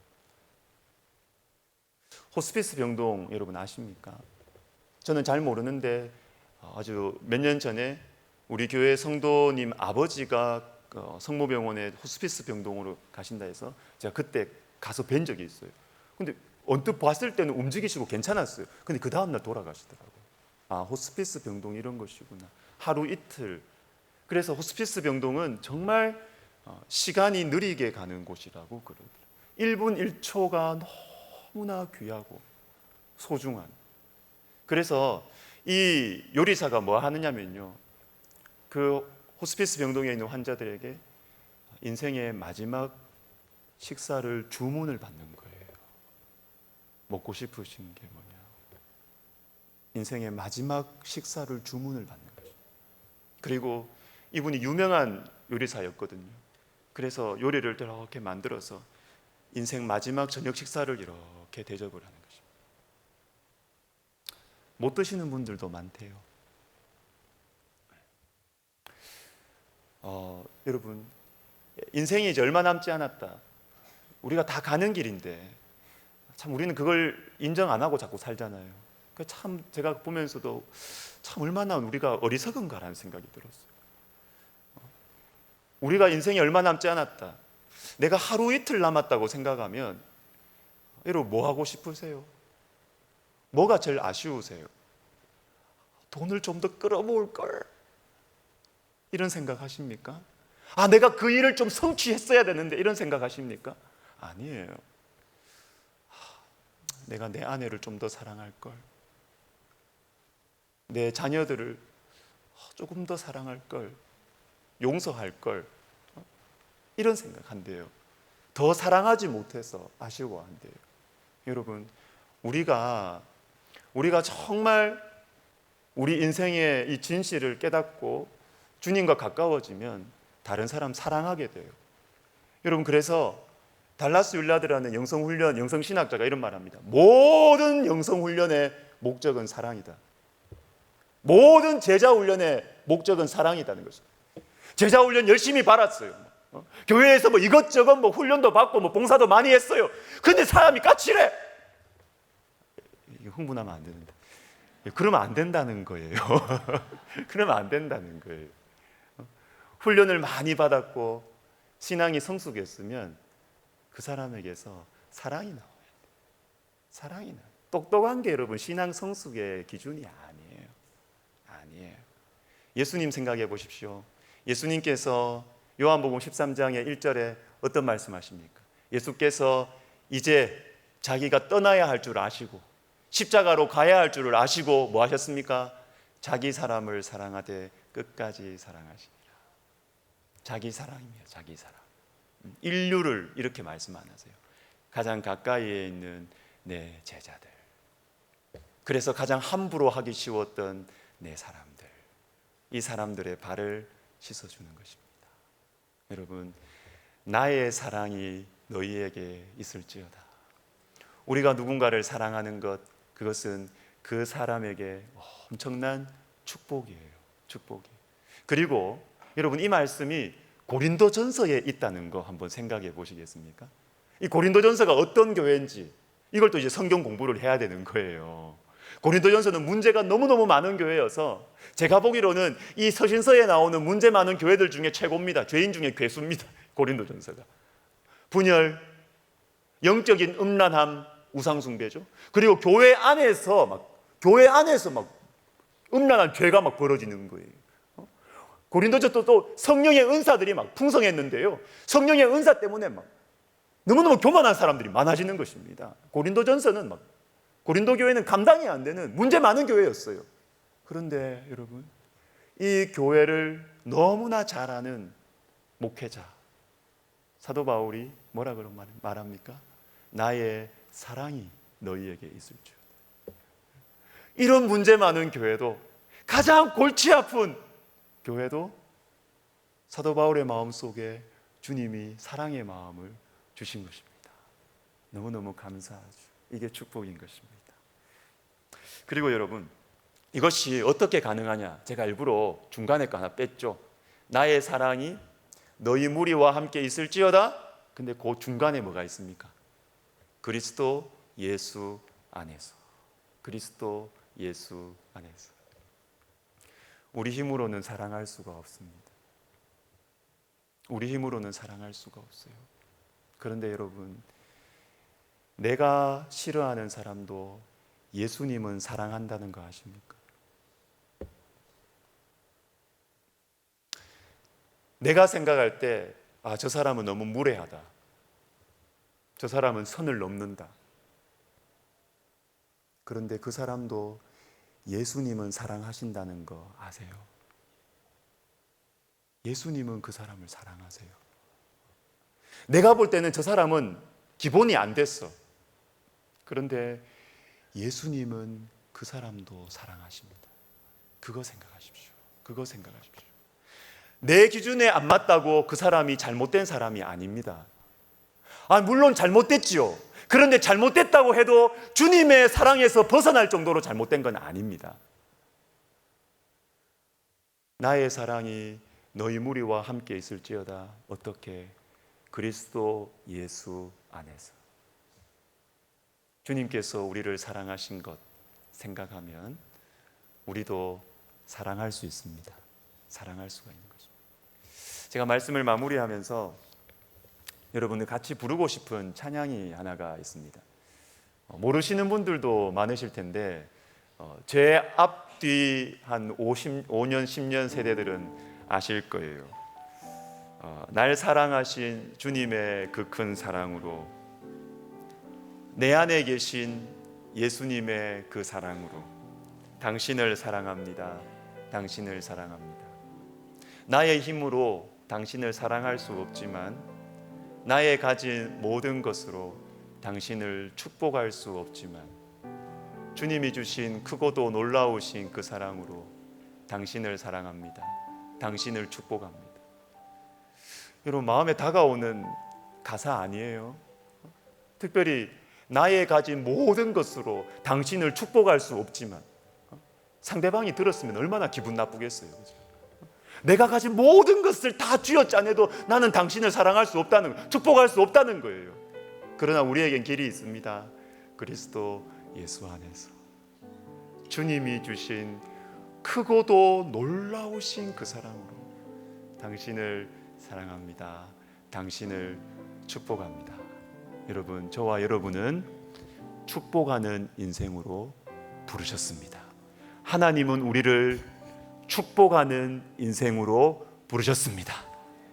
호스피스 병동 여러분 아십니까? 저는 잘 모르는데 아주 몇 년 전에 우리 교회 성도님 아버지가 성모병원에 호스피스 병동으로 가신다 해서 제가 그때 가서 뵌 적이 있어요. 근데 언뜻 봤을 때는 움직이시고 괜찮았어요. 근데 그 다음날 돌아가시더라고요. 아, 호스피스 병동이 이런 것이구나. 하루 이틀. 그래서 호스피스 병동은 정말 시간이 느리게 가는 곳이라고 그러더라고요. 1분 1초가 너무나 귀하고 소중한. 그래서 이 요리사가 뭐 하느냐면요, 그 호스피스 병동에 있는 환자들에게 인생의 마지막 식사를 주문을 받는 거예요. 먹고 싶으신 게 뭐냐? 인생의 마지막 식사를 주문을 받는 거죠. 그리고 이분이 유명한 요리사였거든요. 그래서 요리를 이렇게 만들어서 인생 마지막 저녁 식사를 이렇게 대접을 하는 것입니다. 못 드시는 분들도 많대요. 여러분, 인생이 이제 얼마 남지 않았다. 우리가 다 가는 길인데 참 우리는 그걸 인정 안 하고 자꾸 살잖아요. 참 제가 보면서도 참 얼마나 우리가 어리석은가라는 생각이 들었어요. 우리가 인생이 얼마 남지 않았다. 내가 하루 이틀 남았다고 생각하면 여러분 뭐 하고 싶으세요? 뭐가 제일 아쉬우세요? 돈을 좀 더 끌어모을 걸, 이런 생각 하십니까? 아, 내가 그 일을 좀 성취했어야 되는데, 이런 생각 하십니까? 아니에요. 내가 내 아내를 좀 더 사랑할 걸, 내 자녀들을 조금 더 사랑할 걸, 용서할 걸, 이런 생각한대요. 더 사랑하지 못해서 아쉬워한대요. 여러분, 우리가 정말 우리 인생의 이 진실을 깨닫고 주님과 가까워지면 다른 사람 사랑하게 돼요. 여러분, 그래서 달라스 윌라드라는 영성훈련, 영성신학자가 이런 말합니다. 모든 영성훈련의 목적은 사랑이다. 모든 제자훈련의 목적은 사랑이라는 것입니다. 제자훈련 열심히 받았어요. 교회에서 뭐 이것저것 뭐 훈련도 받고 뭐 봉사도 많이 했어요. 근데 사람이 까칠해. 흥분하면 안 되는데. 그러면 안 된다는 거예요. 그러면 안 된다는 거예요. 훈련을 많이 받았고 신앙이 성숙했으면 그 사람에게서 사랑이 나와요. 사랑이 나와요. 똑똑한 게 여러분 신앙 성숙의 기준이 아니에요. 아니에요. 예수님 생각해 보십시오. 예수님께서 요한복음 13장의 1절에 어떤 말씀하십니까? 예수께서 이제 자기가 떠나야 할 줄 아시고 십자가로 가야 할 줄을 아시고 뭐 하셨습니까? 자기 사람을 사랑하되 끝까지 사랑하시니라. 자기 사랑이에요. 자기 사랑. 인류를 이렇게 말씀 안 하세요. 가장 가까이에 있는 내 제자들, 그래서 가장 함부로 하기 쉬웠던 내 사람들, 이 사람들의 발을 씻어주는 것입니다. 여러분, 나의 사랑이 너희에게 있을지어다. 우리가 누군가를 사랑하는 것, 그것은 그 사람에게 엄청난 축복이에요. 축복이. 그리고 여러분, 이 말씀이 고린도전서에 있다는 거 한번 생각해 보시겠습니까? 이 고린도전서가 어떤 교회인지 이걸 또 이제 성경 공부를 해야 되는 거예요. 고린도전서는 문제가 너무너무 많은 교회여서 제가 보기로는 이 서신서에 나오는 문제 많은 교회들 중에 최고입니다. 죄인 중에 괴수입니다. 고린도전서가. 분열, 영적인 음란함, 우상숭배죠. 그리고 교회 안에서 막 음란한 죄가 막 벌어지는 거예요. 고린도전서 또 성령의 은사들이 막 풍성했는데요. 성령의 은사 때문에 막 너무너무 교만한 사람들이 많아지는 것입니다. 고린도전서는 막 고린도 교회는 감당이 안 되는 문제 많은 교회였어요. 그런데 여러분, 이 교회를 너무나 잘 아는 목회자 사도 바울이 뭐라 그런 말합니까? 나의 사랑이 너희에게 있을지어다. 이런 문제 많은 교회도, 가장 골치 아픈 교회도 사도 바울의 마음속에 주님이 사랑의 마음을 주신 것입니다. 너무너무 감사하죠. 이게 축복인 것입니다. 그리고 여러분, 이것이 어떻게 가능하냐? 제가 일부러 중간에 거 하나 뺐죠. 나의 사랑이 너희 무리와 함께 있을지어다. 근데 그 중간에 뭐가 있습니까? 그리스도 예수 안에서. 그리스도 예수 안에서. 우리 힘으로는 사랑할 수가 없습니다. 우리 힘으로는 사랑할 수가 없어요. 그런데 여러분, 내가 싫어하는 사람도 예수님은 사랑한다는 거 아십니까? 내가 생각할 때, 저 사람은 너무 무례하다. 저 사람은 선을 넘는다. 그런데 그 사람도 예수님은 사랑하신다는 거 아세요? 예수님은 그 사람을 사랑하세요. 내가 볼 때는 저 사람은 기본이 안 됐어. 그런데 예수님은 그 사람도 사랑하십니다. 그거 생각하십시오. 그거 생각하십시오. 내 기준에 안 맞다고 그 사람이 잘못된 사람이 아닙니다. 물론 잘못됐지요. 그런데 잘못됐다고 해도 주님의 사랑에서 벗어날 정도로 잘못된 건 아닙니다. 나의 사랑이 너희 무리와 함께 있을지어다. 어떻게? 그리스도 예수 안에서. 주님께서 우리를 사랑하신 것 생각하면 우리도 사랑할 수 있습니다. 사랑할 수가 있는 거죠. 제가 말씀을 마무리하면서 여러분들 같이 부르고 싶은 찬양이 하나가 있습니다. 모르시는 분들도 많으실 텐데 제 앞뒤 한 5년, 10년 세대들은 아실 거예요. 날 사랑하신 주님의 그 큰 사랑으로, 내 안에 계신 예수님의 그 사랑으로 당신을 사랑합니다. 당신을 사랑합니다. 나의 힘으로 당신을 사랑할 수 없지만, 나의 가진 모든 것으로 당신을 축복할 수 없지만, 주님이 주신 크고도 놀라우신 그 사랑으로 당신을 사랑합니다. 당신을 축복합니다. 여러분, 마음에 다가오는 가사 아니에요? 특별히 나의 가진 모든 것으로 당신을 축복할 수 없지만, 상대방이 들었으면 얼마나 기분 나쁘겠어요. 그죠? 내가 가진 모든 것을 다 쥐어짜내도 나는 당신을 사랑할 수 없다는, 축복할 수 없다는 거예요. 그러나 우리에겐 길이 있습니다. 그리스도 예수 안에서 주님이 주신 크고도 놀라우신 그 사랑으로 당신을 사랑합니다. 당신을 축복합니다. 여러분, 저와 여러분은 축복하는 인생으로 부르셨습니다. 하나님은 우리를 축복하는 인생으로 부르셨습니다.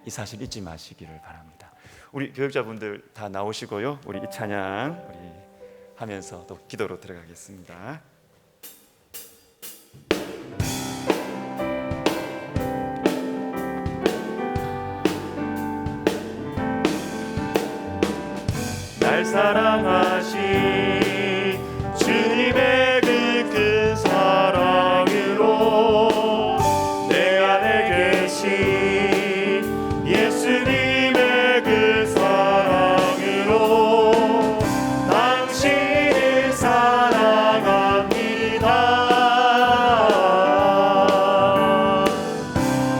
이 사실 잊지 마시기를 바랍니다. 우리 교육자분들 다 나오시고요. 우리 이 찬양 우리 하면서 또 기도로 들어가겠습니다. 날 사랑하신 주님의 그 큰 사랑으로 내 안에 계신 예수님의 그 사랑으로 당신을 사랑합니다.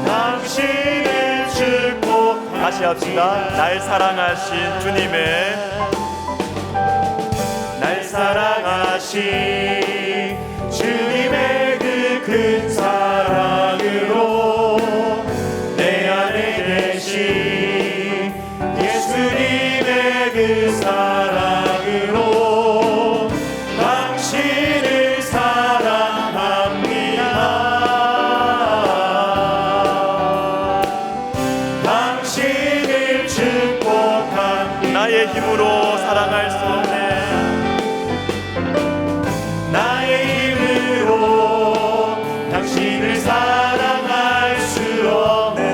당신을 축복. 다시 합시다. 날 사랑하신 주님의, 날 사랑하신 주님의 그 큰 사랑으로 내 안에 계신 예수님의 그 사랑으로 당신을 사랑합니다. 당신을 축복합니다. 나의 힘으로 사랑할 수 없네. 나의 힘으로 당신을 사랑할 수 없는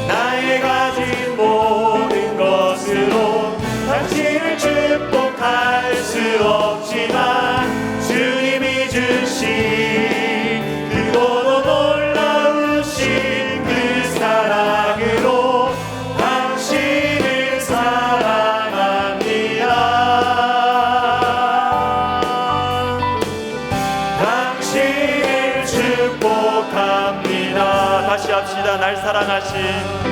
나의 가진 모든 것으로 당신을 축복할 수 없지만, 주님이 주신 크고도 놀라우신 그 사랑으로 당신을 사랑합니다. 당신을 축복합니다. 다시 합시다. 날 사랑하신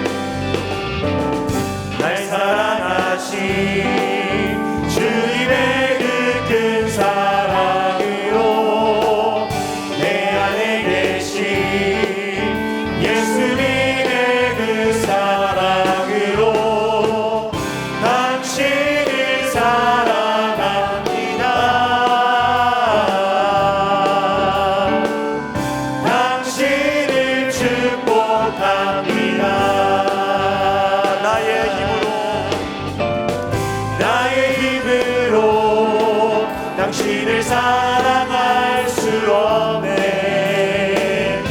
주님의 그 큰 사랑으로 내 안에 계신 예수님의 그 사랑으로 당신을 사랑합니다. 당신을 축복합니다. 나의 힘으로 당신을 사랑할 수 없네.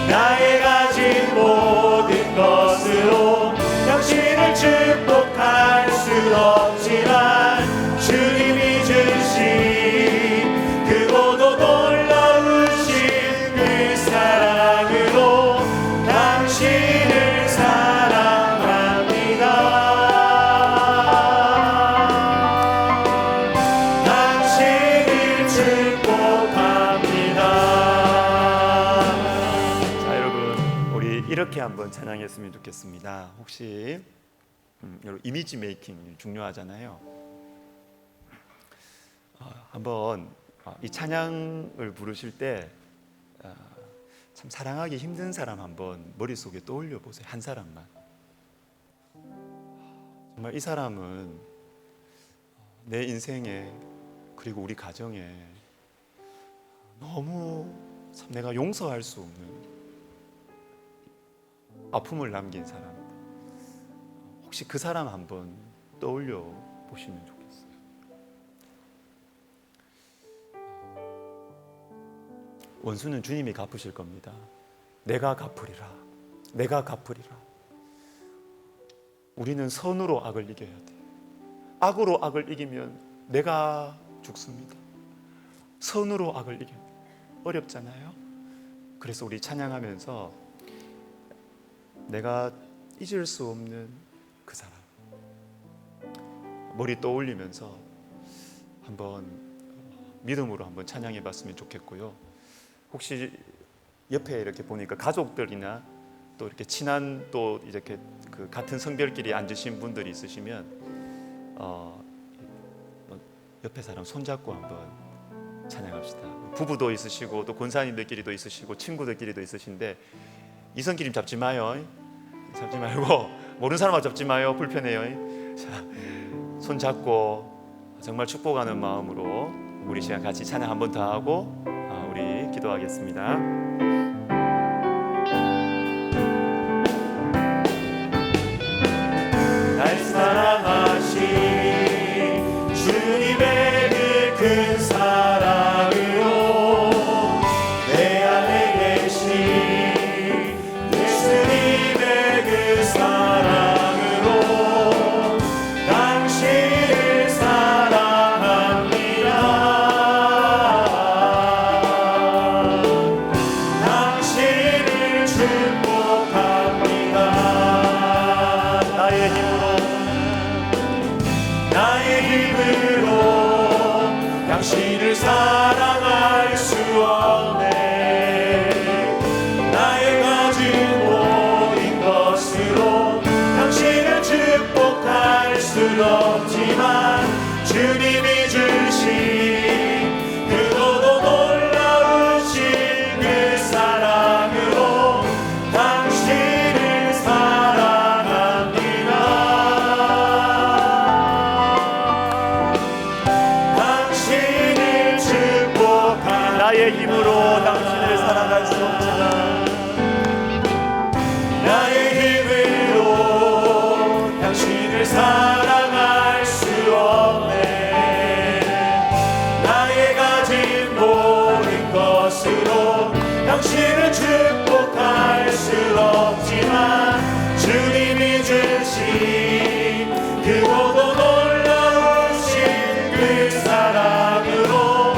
나의 가진 모든 것으로 당신을 축복할 수 없지만 주님이 주신 크고도 놀라우신 그 사랑으로 당신을 사랑합니다. 당신을 축복합니다. 자, 여러분, 우리 이렇게 한번 찬양했으면 좋겠습니다. 혹시 여러분, 이미지 메이킹 중요하잖아요. 한번 이 찬양을 부르실 때 참 사랑하기 힘든 사람 한번 머릿속에 떠올려 보세요. 한 사람만. 정말 이 사람은 내 인생에 그리고 우리 가정에 너무 참 내가 용서할 수 없는 아픔을 남긴 사람. 혹시 그 사람 한번 떠올려 보시면 좋겠어요. 원수는 주님이 갚으실 겁니다. 내가 갚으리라. 내가 갚으리라. 우리는 선으로 악을 이겨야 돼. 악으로 악을 이기면 내가 죽습니다. 선으로 악을 이겨. 어렵잖아요. 그래서 우리 찬양하면서 내가 잊을 수 없는 그 사람 머리 떠올리면서 한번 믿음으로 한번 찬양해 봤으면 좋겠고요. 혹시 옆에 이렇게 보니까 가족들이나 또 이렇게 친한 또 이렇게 그 같은 성별끼리 앉으신 분들이 있으시면 옆에 사람 손잡고 한번 찬양합시다. 부부도 있으시고 또 권사님들끼리도 있으시고 친구들끼리도 있으신데 이성끼리 잡지 마요. 잡지 말고 모르는 사람하고 잡지 마요. 불편해요. 자, 손 잡고 정말 축복하는 마음으로 우리 시간 같이 찬양 한 번 더 하고 우리 기도하겠습니다. 날 사랑하신 주님의 그 큰 사랑으로 내 안에 계신 예수님의 그 사랑으로 당신을 사랑합니다. 당신을 축복합니다. 나의 힘으로 당신을 사랑할 수 없네. 나의 가진 모든 것으로 당신을 축복할 수 없지만 주님이 주신 크고도 놀라우신 그 사랑으로 당신을 사랑합니다. 당신을 축복한 나의 힘으로 당신을 사랑할 수 없지만 나의 힘으로 당신을 사랑할 수 없네. 나의 가진 모든 것으로 당신을 축복할 수 없지만 주님이 주신 크고도 놀라우신 그 사랑으로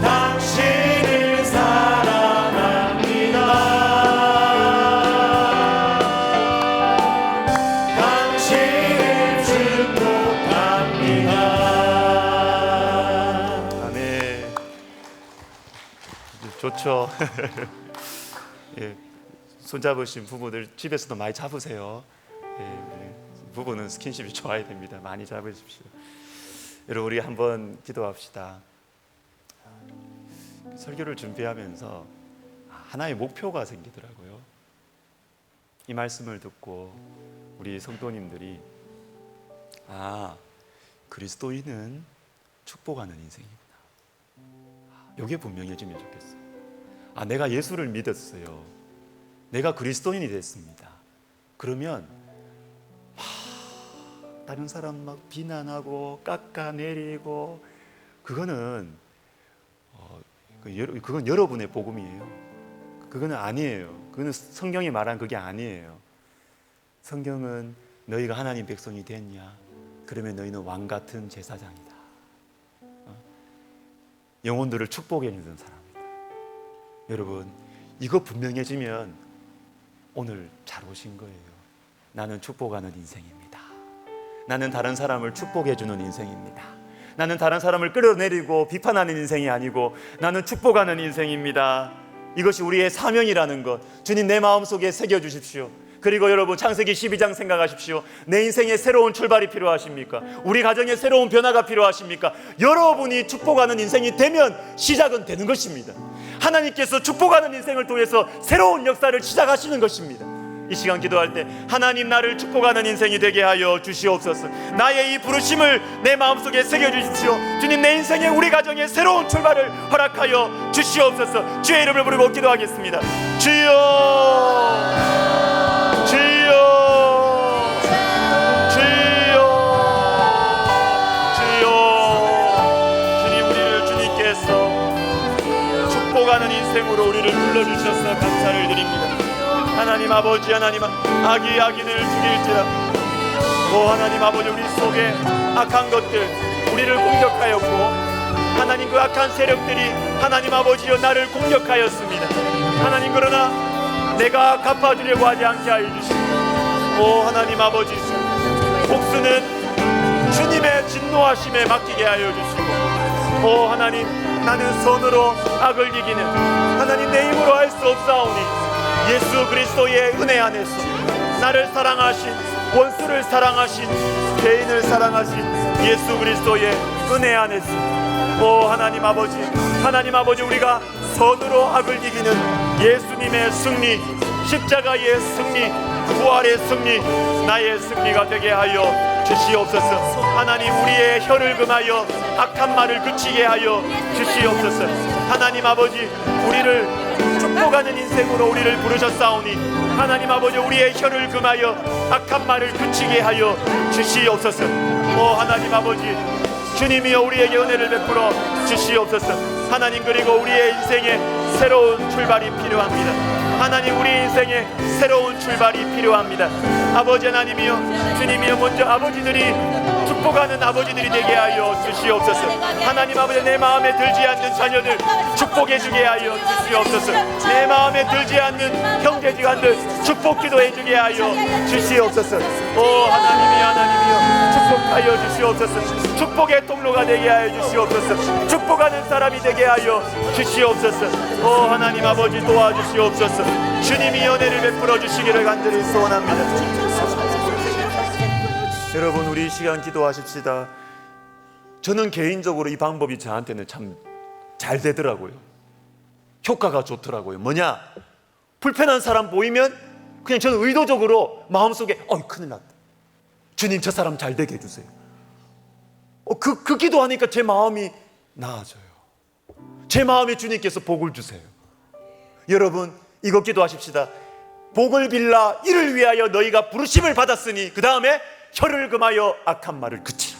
당신을 사랑합니다. 당신을 축복합니다. 아멘. 좋죠. 예, 손잡으신 부부들 집에서도 많이 잡으세요. 예, 부부는 스킨십이 좋아야 됩니다. 많이 잡으십시오. 여러분, 우리 한번 기도합시다. 설교를 준비하면서 하나의 목표가 생기더라고요. 이 말씀을 듣고 우리 성도님들이 그리스도인은 축복하는 인생이구나. 이게 분명해지면 좋겠어요. 내가 예수를 믿었어요. 내가 그리스도인이 됐습니다. 그러면 다른 사람 막 비난하고 깎아내리고 그거는 그건 여러분의 복음이에요. 그거는 아니에요. 그거는 성경이 말한 그게 아니에요. 성경은 너희가 하나님 백성이 됐냐? 그러면 너희는 왕 같은 제사장이다. 영혼들을 축복해 주는 사람이다. 여러분, 이거 분명해지면 오늘 잘 오신 거예요. 나는 축복하는 인생입니다. 나는 다른 사람을 축복해 주는 인생입니다. 나는 다른 사람을 끌어내리고 비판하는 인생이 아니고 나는 축복하는 인생입니다. 이것이 우리의 사명이라는 것, 주님 내 마음속에 새겨주십시오. 그리고 여러분, 창세기 12장 생각하십시오. 내 인생에 새로운 출발이 필요하십니까? 우리 가정에 새로운 변화가 필요하십니까? 여러분이 축복하는 인생이 되면 시작은 되는 것입니다. 하나님께서 축복하는 인생을 통해서 새로운 역사를 시작하시는 것입니다. 이 시간 기도할 때 하나님, 나를 축복하는 인생이 되게 하여 주시옵소서. 나의 이 부르심을 내 마음속에 새겨주십시오. 주님, 내 인생에, 우리 가정에 새로운 출발을 허락하여 주시옵소서. 주의 이름을 부르고 기도하겠습니다. 주여, 주여, 주여, 주여. 주님, 우리를 주님께서 축복하는 인생으로 우리를 불러주셔서 감사를 드립니다. 하나님 아버지, 하나님, 악이 악인을 죽일지라. 오 하나님 아버지, 우리 속에 악한 것들, 우리를 공격하였고, 하나님 그 악한 세력들이 하나님 아버지여 나를 공격하였습니다. 하나님, 그러나 내가 갚아주려고 하지 않게 하여 주시고, 오 하나님 아버지, 복수는 주님의 진노하심에 맡기게 하여 주시고, 오 하나님, 나는 선으로 악을 이기는 하나님 내 힘으로 할 수 없사오니 예수 그리스도의 은혜 안에서 나를 사랑하신, 원수를 사랑하신, 죄인을 사랑하신 예수 그리스도의 은혜 안에서, 오 하나님 아버지, 하나님 아버지, 우리가 선으로 악을 이기는 예수님의 승리, 십자가의 승리, 부활의 승리, 나의 승리가 되게 하여 주시옵소서. 하나님, 우리의 혀를 금하여 악한 말을 그치게 하여 주시옵소서. 하나님 아버지, 우리를 축복하는 인생으로 우리를 부르셨사오니 하나님 아버지, 우리의 혀를 금하여 악한 말을 그치게 하여 주시옵소서. 오 하나님 아버지, 주님이여 우리에게 은혜를 베풀어 주시옵소서. 하나님, 그리고 우리의 인생에 새로운 출발이 필요합니다. 하나님, 우리 인생에 새로운 출발이 필요합니다. 아버지 하나님이여, 주님이여, 먼저 아버지들이 축복하는 아버지들이 되게 하여 주시옵소서. 하나님 아버지, 내 마음에 들지 않는 자녀들 축복해 주게 하여 주시옵소서. 내 마음에 들지 않는 형제지간들 축복 기도해 주게 하여 주시옵소서. 오 하나님이여, 하나님이여, 축복하여 주시옵소서. 축복의 통로가 되게 하여 주시옵소서. 축복하는 사람이 되게 하여 주시옵소서. 오 하나님 아버지, 도와주시옵소서. 주님이 은혜를 베풀어 주시기를 간절히 소원합니다. 여러분, 우리 이 시간 기도하십시다. 저는 개인적으로 이 방법이 저한테는 참 잘 되더라고요. 효과가 좋더라고요. 뭐냐? 불편한 사람 보이면 그냥 저는 의도적으로 마음속에 큰일 났다, 주님 저 사람 잘 되게 해주세요. 그 기도하니까 제 마음이 나아져요. 제 마음에 주님께서 복을 주세요. 여러분, 이거 기도하십시다. 복을 빌라, 이를 위하여 너희가 부르심을 받았으니, 그 다음에 혀를 금하여 악한 말을 그치라.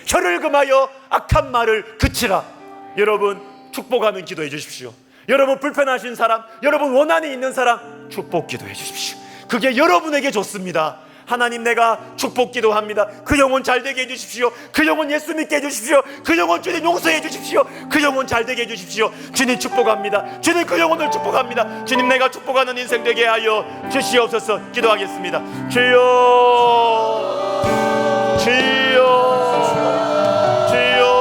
혀를 금하여 악한 말을 그치라. 여러분, 축복하는 기도해 주십시오. 여러분, 불편하신 사람, 여러분 원한이 있는 사람 축복 기도해 주십시오. 그게 여러분에게 좋습니다. 하나님, 내가 축복 기도합니다. 그 영혼 잘 되게 해주십시오. 그 영혼 예수 믿게 해주십시오. 그 영혼 주님 용서해 주십시오. 그 영혼 잘 되게 해주십시오. 주님 축복합니다. 주님 그 영혼을 축복합니다. 주님, 내가 축복하는 인생 되게 하여 주시옵소서. 기도하겠습니다. 주여, 주여, 주여.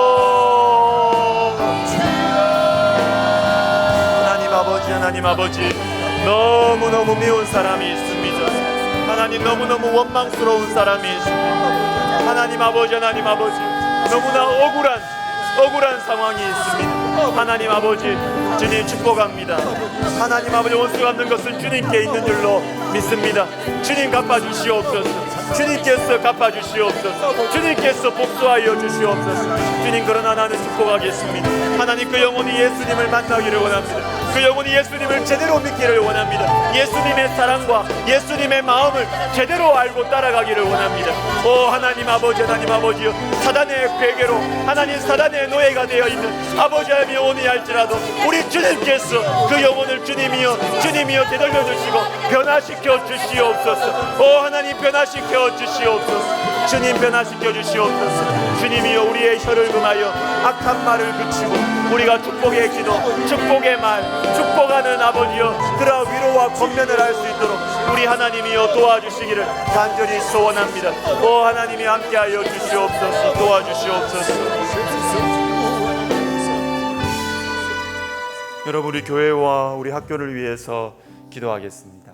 하나님 아버지, 너무너무 미운 사람이 있습니다. 하나님, 너무너무 원망스러운 사람이 있습니다. 하나님 아버지, 하나님 아버지, 너무나 억울한 상황이 있습니다. 하나님 아버지, 주님 축복합니다. 하나님 아버지, 원수 갚는 것은 주님께 있는 줄로 믿습니다. 주님 갚아주시옵소서. 주님께서 갚아주시옵소서. 주님께서 복수하여 주시옵소서. 주님, 그러나 나는 축복하겠습니다. 하나님, 그 영혼이 예수님을 만나기를 원합니다. 그 영혼이 예수님을 제대로 믿기를 원합니다. 예수님의 사랑과 예수님의 마음을 제대로 알고 따라가기를 원합니다. 오 하나님 아버지, 하나님 아버지요, 사단의 괴계로 하나님 사단의 노예가 되어 있는 아버지 하나님 영혼이 할지라도 우리 주님께서 그 영혼을 주님이여 되돌려 주시고 변화시켜 주시옵소서. 오 하나님 변화시켜 주시옵소서. 주님 변화시켜 주시옵소서. 주님이여 우리의 혀를 금하여 악한 말을 그치고 우리가 축복의 기도, 축복의 말, 축복하는 아버지여 그러한 위로와 권면을 할 수 있도록 우리 하나님이여 도와주시기를 간절히 소원합니다. 오 하나님이 함께하여 주시옵소서. 도와주시옵소서. 여러분, 우리 교회와 우리 학교를 위해서 기도하겠습니다.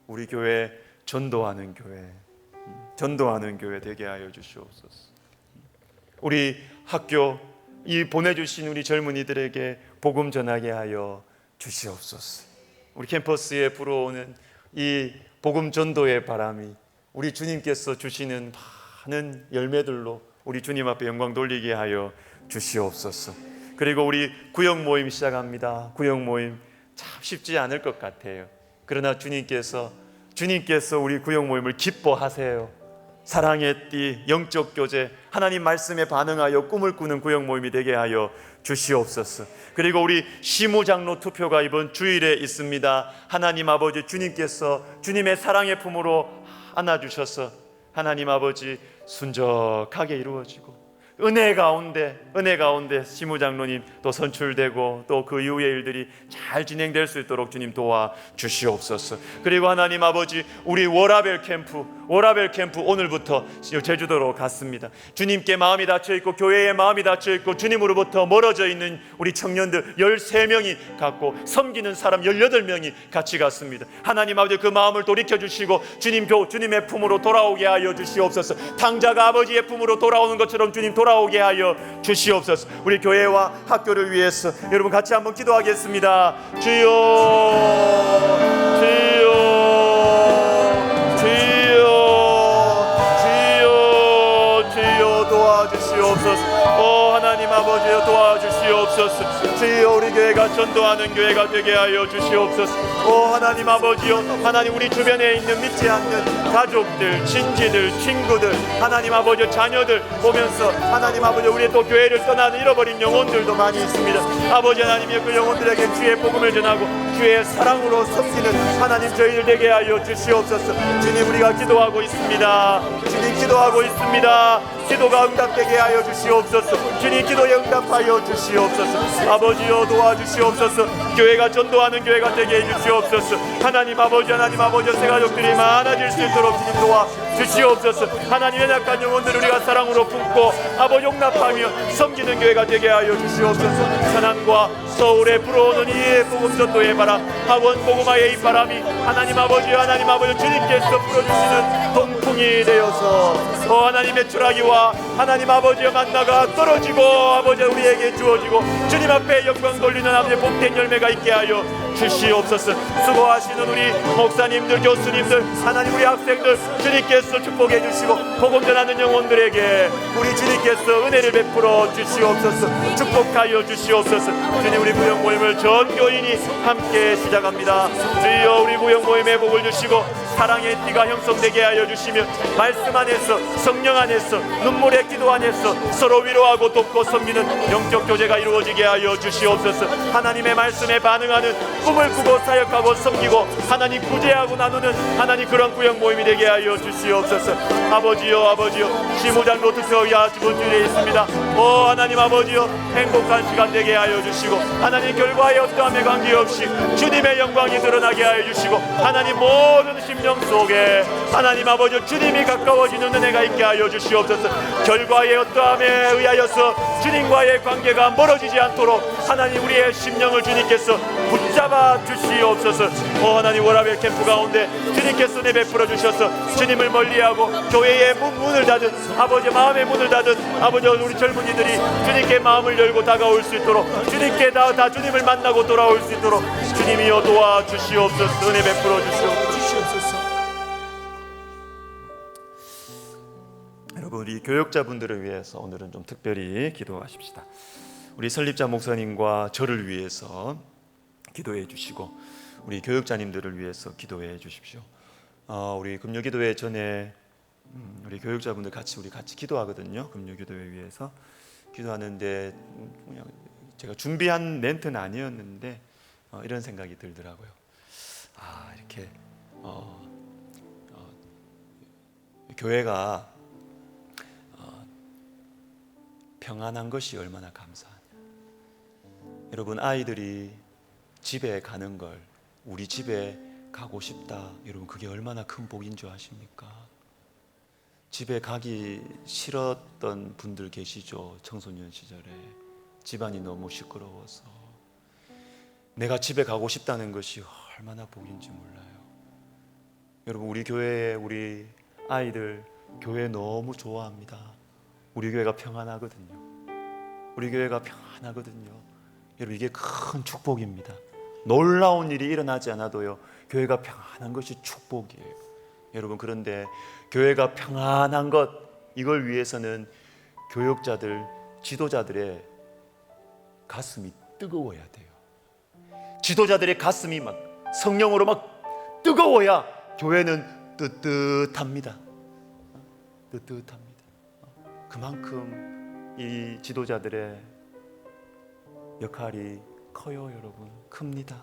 우리 교회 전도하는 교회 되게 하여 주시옵소서. 우리 학교 이 보내주신 우리 젊은이들에게 복음 전하게 하여 주시옵소서. 우리 캠퍼스에 불어오는 이 복음 전도의 바람이 우리 주님께서 주시는 많은 열매들로 우리 주님 앞에 영광 돌리게 하여 주시옵소서. 그리고 우리 구역 모임 시작합니다. 구역 모임 참 쉽지 않을 것 같아요. 그러나 주님께서 우리 구역 모임을 기뻐하세요. 사랑의 띠, 영적 교제, 하나님 말씀에 반응하여 꿈을 꾸는 구역 모임이 되게 하여 주시옵소서. 그리고 우리 시무장로 투표가 이번 주일에 있습니다. 하나님 아버지, 주님께서 주님의 사랑의 품으로 안아주셔서 하나님 아버지 순적하게 이루어지고 은혜 가운데 시무장로님 또 선출되고 또 그 이후의 일들이 잘 진행될 수 있도록 주님 도와주시옵소서. 그리고 하나님 아버지, 우리 워라벨 캠프 오늘부터 제주도로 갔습니다. 주님께 마음이 닫혀있고 교회에 마음이 닫혀있고 주님으로부터 멀어져 있는 우리 청년들 13명이 갔고 섬기는 사람 18명이 같이 갔습니다. 하나님 아버지, 그 마음을 돌이켜주시고 주님의 품으로 돌아오게 하여 주시옵소서. 탕자가 아버지의 품으로 돌아오는 것처럼 주님 돌아오게 하여 주시옵소서. 우리 교회와 학교를 위해서 여러분 같이 한번 기도하겠습니다. 주여, 주여, 주여, 주여, 주여 도와주시옵소서. 오 하나님 아버지여 도와주시옵소서. 주여, 우리 교회가 전도하는 교회가 되게 하여 주시옵소서. 오 하나님 아버지여, 하나님 우리 주변에 있는 믿지 않는 가족들, 친지들, 친구들, 하나님 아버지 자녀들 보면서 하나님 아버지 우리의 또 교회를 떠나는 잃어버린 영혼들도 많이 있습니다. 아버지 하나님이 그 영혼들에게 주의 복음을 전하고 주의 사랑으로 섬기는 하나님 저희들 되게 하여 주시옵소서. 주님, 우리가 기도하고 있습니다. 주님, 기도하고 있습니다. 기도가 응답되게 하여 주시옵소서. 주님, 기도에 응답하여 주시옵소서. 아버지여 도와주시옵소서. 교회가 전도하는 교회가 되게 해주시옵소서. 하나님 아버지 새 가족들이 많아질 수 있도록 주님 도와주시옵소서. 하나님의 약한 영혼들을 우리가 사랑으로 품고 아버지 용납하며 섬기는 교회가 되게 하여 주시옵소서. 천안과 서울에 불어오는 이 복음 전도의 바람, 학원 복음화의 이 바람이 하나님 아버지 주님께서 불어주시는 동풍이 되어서 하나님의 추라기와 하나님 아버지의 만나가 떨어지고 아버지 우리에게 주어지고 주님 앞에 영광 돌리는 아버지의 복된 열매가 있게 하여 주시옵소서. 수고하시는 우리 목사님들, 교수님들, 하나님 우리 학생들 주님께서 축복해 주시고 복음 전하는 영혼들에게 우리 주님께서 은혜를 베풀어 주시옵소서. 축복하여 주시옵소서. 주님, 우리 구역 모임을 전 교인이 함께 시작합니다. 주여, 우리 구역 모임에 복을 주시고 사랑의 띠가 형성되게 하여 주시며 말씀 안에서, 성령 안에서, 눈물의 기도 안에서 서로 위로하고 돕고 섬기는 영적 교제가 이루어지게 하여 주시옵소서. 하나님의 말씀에 반응하는 꿈을 꾸고 사역하고 섬기고 하나님 구제하고 나누는 하나님 그런 구역 모임이 되게 하여 주시옵소서. 아버지여, 시무장로 투표가 이번 주일에 있습니다. 오 하나님 아버지여, 행복한 시간 되게 하여 주시고 하나님 결과에 어떠함에 관계없이 주님의 영광이 드러나게 하여 주시고 하나님 모든 심령 속에 하나님 아버지 주님이 가까워지는 은혜가 있게 하여 주시옵소서. 결과에 어떠함에 의하여서 주님과의 관계가 멀어지지 않도록 하나님 우리의 심령을 주님께서 붙잡아 주시옵소서. 하나님 워라벨 캠프 가운데 주님께서 내베풀어 주셔서 주님을 멀리하고 교회의 문을 닫은 아버지 마음의 문을 닫은 아버지 우리 젊은이들이 주님께 마음을 열고 다가올 수 있도록 주님께 다 주님을 만나고 돌아올 수 있도록 주님이여 도와주시옵소서. 은혜 베풀어 주시옵소서. 여러분, 우리 교역자분들을 위해서 오늘은 좀 특별히 기도하십시다. 우리 설립자 목사님과 저를 위해서 기도해 주시고 우리 교육자님들을 위해서 기도해 주십시오. 우리 금요기도회 전에 우리 교육자분들 같이 기도하거든요. 금요기도회 위해서 기도하는데 그냥 제가 준비한 멘트는 아니었는데 이런 생각이 들더라고요. 이렇게 교회가 평안한 것이 얼마나 감사하냐. 여러분, 아이들이 집에 가는 걸, 우리 집에 가고 싶다, 여러분, 그게 얼마나 큰 복인 줄 아십니까? 집에 가기 싫었던 분들 계시죠? 청소년 시절에 집안이 너무 시끄러워서 내가 집에 가고 싶다는 것이 얼마나 복인지 몰라요. 여러분, 우리 교회에 우리 아이들 교회 너무 좋아합니다. 우리 교회가 평안하거든요. 우리 교회가 평안하거든요. 여러분, 이게 큰 축복입니다. 놀라운 일이 일어나지 않아도요, 교회가 평안한 것이 축복이에요. 여러분, 그런데 교회가 평안한 것, 이걸 위해서는 교육자들, 지도자들의 가슴이 뜨거워야 돼요. 지도자들의 가슴이 막 성령으로 막 뜨거워야 교회는 뜨뜻합니다. 뜨뜻합니다. 그만큼 이 지도자들의 역할이 커요, 여러분. 큽니다.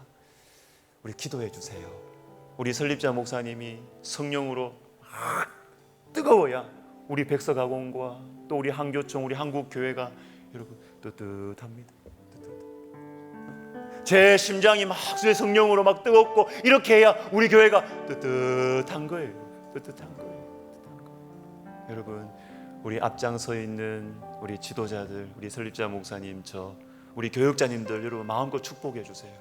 우리 기도해 주세요. 우리 설립자 목사님이 성령으로 뜨거워야 우리 백석학원과 또 우리 한교총, 우리 한국교회가 여러분 뜨뜻합니다. 제 심장이 막 성령으로 막 뜨겁고 이렇게 해야 우리 교회가 뜨뜻한 거예요. 뜨뜻한 거예요. 여러분, 우리 앞장서 있는 우리 지도자들, 우리 설립자 목사님, 우리 교육자님들 여러분 마음껏 축복해 주세요.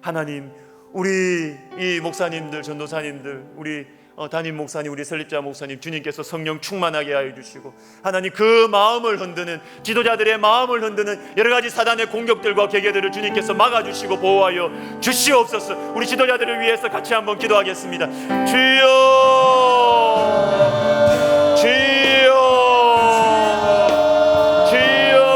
하나님, 우리 이 목사님들, 전도사님들, 우리 담임 목사님, 우리 설립자 목사님, 주님께서 성령 충만하게 하여 주시고, 하나님 그 마음을 흔드는, 지도자들의 마음을 흔드는 여러 가지 사단의 공격들과 계계들을 주님께서 막아주시고 보호하여 주시옵소서. 우리 지도자들을 위해서 같이 한번 기도하겠습니다. 주여, 주여, 주여.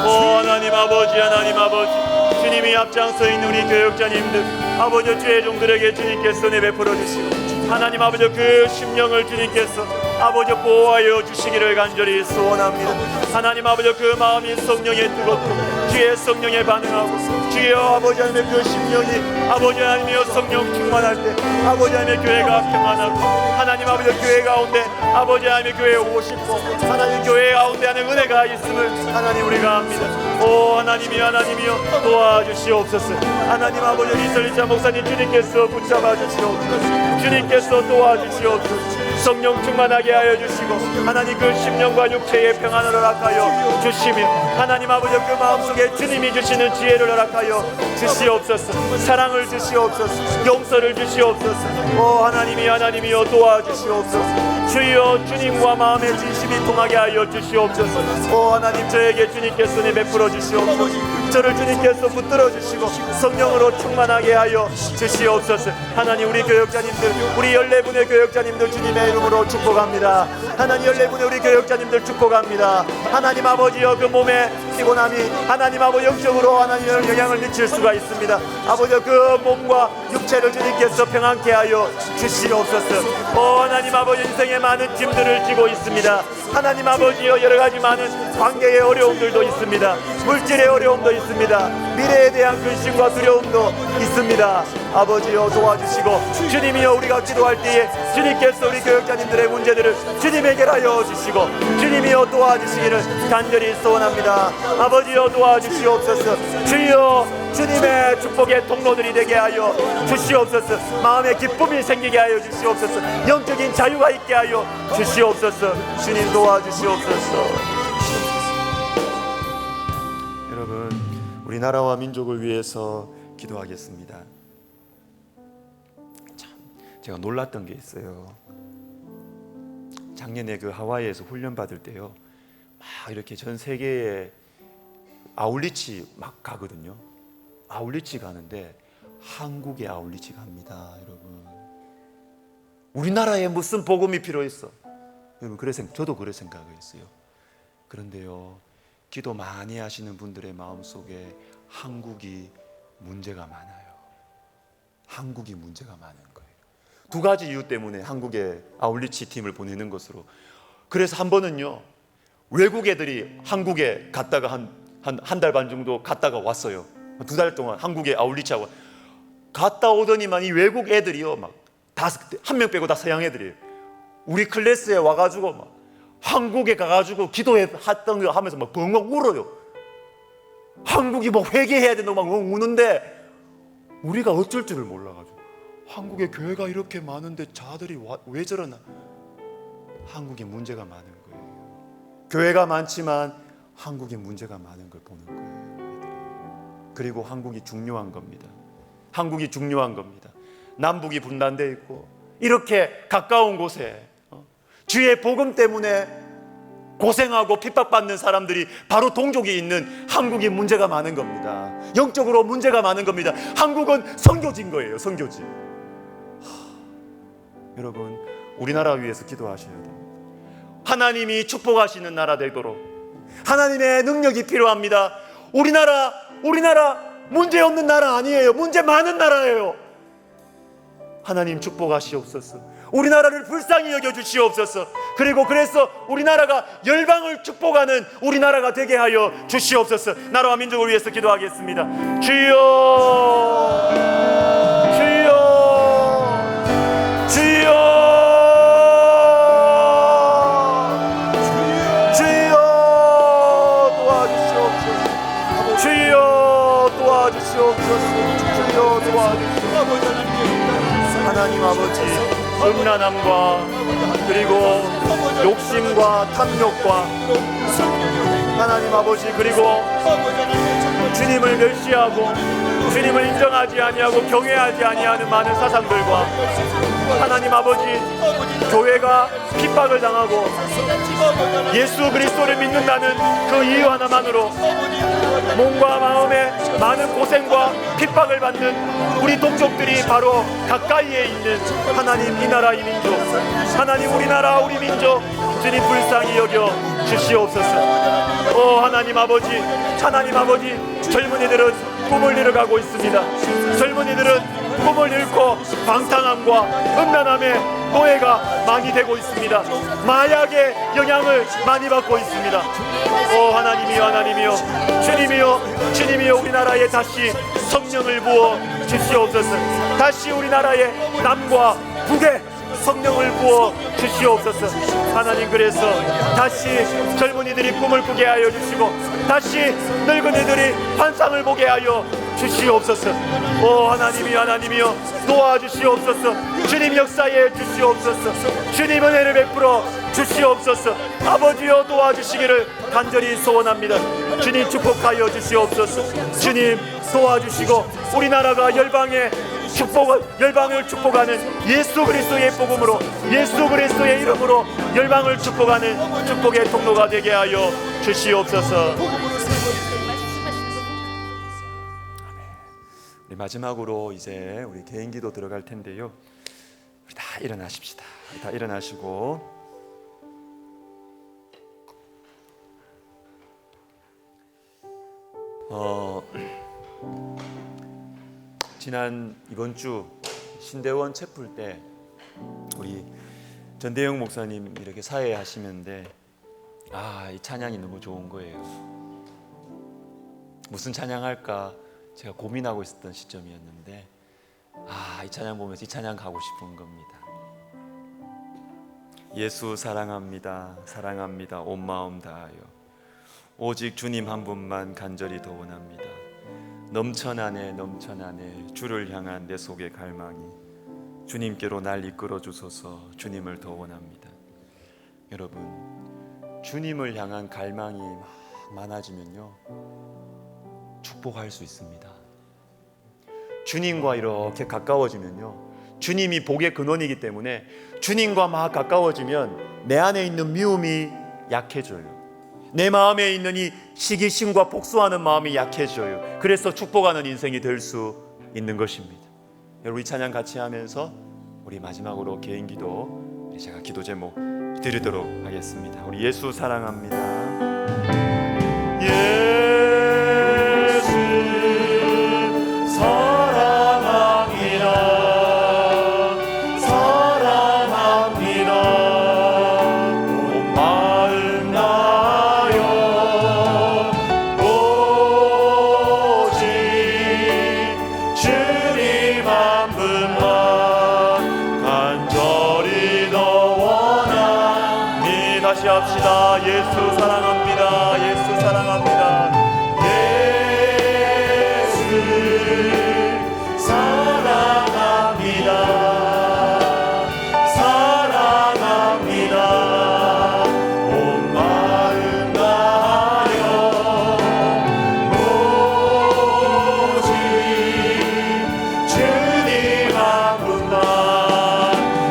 오 하나님 아버지, 하나님 아버지, 주님이 앞장서 있는 우리 교육자님들, 아버지 주의 종들에게 주님께서 은혜 베풀어 주시고, 하나님 아버지 그 심령을 주님께서 아버지 보호하여 주시기를 간절히 소원합니다. 하나님 아버지 그 마음이 성령에 뜨겁고 주의 성령에 반응하고, 주여 아버지 하나님의 그 심령이 아버지 하나님의 성령 충만할 때 아버지 하나님의 교회가 평안하고, 하나님 아버지 교회 가운데 아버지 하나님의 교회에 오고 싶고, 하나님 교회 가운데 하는 은혜가 있음을 하나님 우리가 압니다. 오 하나님이여 도와주시옵소서. 하나님 아버지 우리 설립자 목사님 주님께서 붙잡아 주시옵소서. 주님께서 도와주시옵소서. 성령 충만하게 하여 주시고, 하나님 그 심령과 육체의 평안을 허락하여 주시며, 하나님 아버지 그 마음속에 주님이 주시는 지혜를 허락하여 주시옵소서. 사랑을 주시옵소서. 용서를 주시옵소서. 오 하나님이여 도와주시옵소서. 주여 주님과 마음의 진심이 통하게 하여 주시옵소서. 오 하나님, 저에게 주님께서 은혜 베풀어 주시옵소서. 저를 주님께서 붙들어 주시고 성령으로 충만하게 하여 주시옵소서. 하나님, 우리 교육자님들, 우리 14분의 교육자님들 주님의 이름으로 축복합니다. 하나님, 14분의 우리 교육자님들 축복합니다. 하나님 아버지여, 그 몸에 피곤함이 하나님 아버지 영적으로 하나님 영향을 미칠 수가 있습니다. 아버지 그 몸과 육체를 주님께서 평안케 하여 주시옵소서. 오 하나님 아버지, 인생에 많은 짐들을 지고 있습니다. 하나님 아버지여, 여러 가지 많은 관계의 어려움들도 있습니다. 물질의 어려움도 있습니다. 미래에 대한 근심과 두려움도 있습니다. 아버지여 도와주시고, 주님이여 우리가 기도할 때에 주님께서 우리 교육자님들의 문제들을 주님 해결하여 주시고, 주님이여 도와주시기를 간절히 소원합니다. 아버지여 도와주시옵소서. 주여 주님의 축복의 통로들이 되게 하여 주시옵소서. 마음에 기쁨이 생기게 하여 주시옵소서. 영적인 자유가 있게 하여 주시옵소서. 주님 도와주시옵소서. 여러분, 우리나라와 민족을 위해서 기도하겠습니다. 참 제가 놀랐던 게 있어요. 작년에 그 하와이에서 훈련 받을 때요, 막 이렇게 전 세계에 아울리치 막 가거든요. 아울리치 가는데 한국에 아울리치 갑니다, 여러분. 우리나라에 무슨 복음이 필요했어? 여러분, 저도 그래 생각을 했어요. 그런데요, 기도 많이 하시는 분들의 마음속에 한국이 문제가 많아요. 한국이 문제가 많은 거예요. 두 가지 이유 때문에 한국에 아울리치 팀을 보내는 것으로. 그래서 한 번은요, 외국 애들이 한국에 갔다가 한 달 반 정도 갔다가 왔어요. 2달 동안 한국에 아울리치하고 갔다 오더니만 이 외국 애들이요, 막 한 명 빼고 다 서양 애들이에요. 우리 클래스에 와가지고 막 한국에 가가지고 기도했던 거 하면서 막 벙벙 울어요. 한국이 뭐 회개해야 된다고 막 우는데 우리가 어쩔 줄을 몰라가지고, 한국에 교회가 이렇게 많은데 자들이 왜 저러나. 한국에 문제가 많은 거예요. 교회가 많지만 한국에 문제가 많은 걸 보는 거예요. 그리고 한국이 중요한 겁니다. 한국이 중요한 겁니다. 남북이 분단되어 있고 이렇게 가까운 곳에 주의 복음 때문에 고생하고 핍박받는 사람들이 바로 동족이 있는 한국이 문제가 많은 겁니다. 영적으로 문제가 많은 겁니다. 한국은 선교지인 거예요. 선교지. 여러분, 우리나라 위해서 기도하셔야 됩니다. 하나님이 축복하시는 나라 되도록 하나님의 능력이 필요합니다. 우리나라 문제 없는 나라 아니에요. 문제 많은 나라예요. 하나님 축복하시옵소서. 우리나라를 불쌍히 여겨주시옵소서. 그리고 그래서 우리나라가 열방을 축복하는 우리나라가 되게 하여 주시옵소서. 나라와 민족을 위해서 기도하겠습니다. 주여, 주여, 주여, 주여 도와주시옵소서. 주여 도와주시옵소서. 주여 도와주시옵소서. 하나님 아버지, 음란함과 그리고 욕심과 탐욕과 하나님 아버지, 그리고 주님을 멸시하고 주님을 인정하지 아니하고 경외하지 아니하는 많은 사상들과 하나님 아버지, 교회가 핍박을 당하고 예수 그리스도를 믿는다는 그 이유 하나만으로 몸과 마음에 많은 고생과 핍박을 받는 우리 동족들이 바로 가까이에 있는 하나님, 이 나라 이 민족, 하나님 우리나라 우리 민족 주님 불쌍히 여겨 주시옵소서. 오 하나님 아버지, 하나님 아버지, 젊은이들은 꿈을 잃어가고 있습니다. 젊은이들은 꿈을 잃고 방탕함과 음란함의 노예가 많이 되고 있습니다. 마약의 영향을 많이 받고 있습니다. 오 하나님이여, 하나님이여, 주님이여, 주님이여, 우리나라에 다시 성령을 부어 주시옵소서. 다시 우리나라의 남과 북에 성령을 부어 주시옵소서. 하나님, 그래서 다시 젊은이들이 꿈을 꾸게 하여 주시고 다시 늙은이들이 환상을 보게 하여 주시옵소서. 오 하나님이여, 하나님이여, 도와주시옵소서. 주님 역사에 주시옵소서. 주님 은혜를 베풀어 주시옵소서. 아버지여 도와주시기를 간절히 소원합니다. 주님 축복하여 주시옵소서. 주님 도와주시고 우리나라가 열방을 축복하는 예수 그리스도의 복음으로, 예수 그리스도의 이름으로 열방을 축복하는 축복의 통로가 되게 하여 주시옵소서. 우리 마지막으로 이제 우리 개인기도 들어갈 텐데요. 우리 다 일어나십시다. 우리 다 일어나시고 지난 이번 주 신대원 채플 때 우리 전대영 목사님 이렇게 사회하시는데 이 찬양이 너무 좋은 거예요. 무슨 찬양할까 제가 고민하고 있었던 시점이었는데 이 찬양 보면서 이 찬양 가고 싶은 겁니다. 예수 사랑합니다, 사랑합니다, 온 마음 다하여 오직 주님 한 분만 간절히 더 원합니다. 넘쳐나네 넘쳐나네 주를 향한 내 속의 갈망이 주님께로 날 이끌어 주소서. 주님을 더 원합니다. 여러분, 주님을 향한 갈망이 많아지면요 축복할 수 있습니다. 주님과 이렇게 가까워지면요, 주님이 복의 근원이기 때문에 주님과 막 가까워지면 내 안에 있는 미움이 약해져요. 내 마음에 있는 이 시기심과 복수하는 마음이 약해져요. 그래서 축복하는 인생이 될 수 있는 것입니다. 여러분, 이 찬양 같이 하면서 우리 마지막으로 개인기도 제가 기도 제목 드리도록 하겠습니다. 우리 예수 사랑합니다. 예수 예수 사랑합니다. 예수 사랑합니다. 예수 사랑합니다. 사랑합니다. 온 마음 다하여 오직 주님 한 분만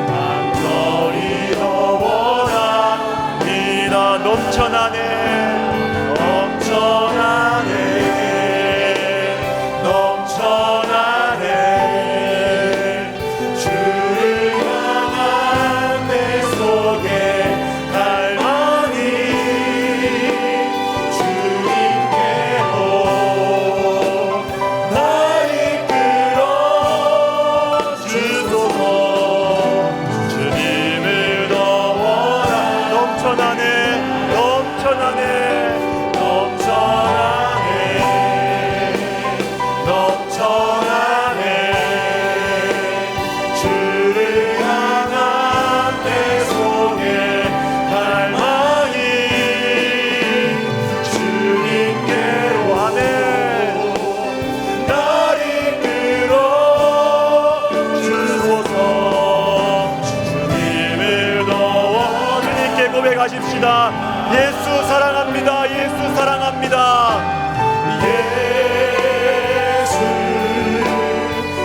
간절히 더 원합니다. 넘쳐나네 넘쳐나네 넘쳐나네 주를 향한 내 속에 갈망이 주님께로 날 이끌어 주소서. 주님을 더 원하 넘쳐나네 넘쳐나네 넘쳐나네 넘쳐나네 주를 향한 내 속에 갈망이 주님께로 하네 날 이끌어 주소서. 주님을 더 주님께 고백하십시다. 예수 사랑합니다. 예수 사랑합니다. 예수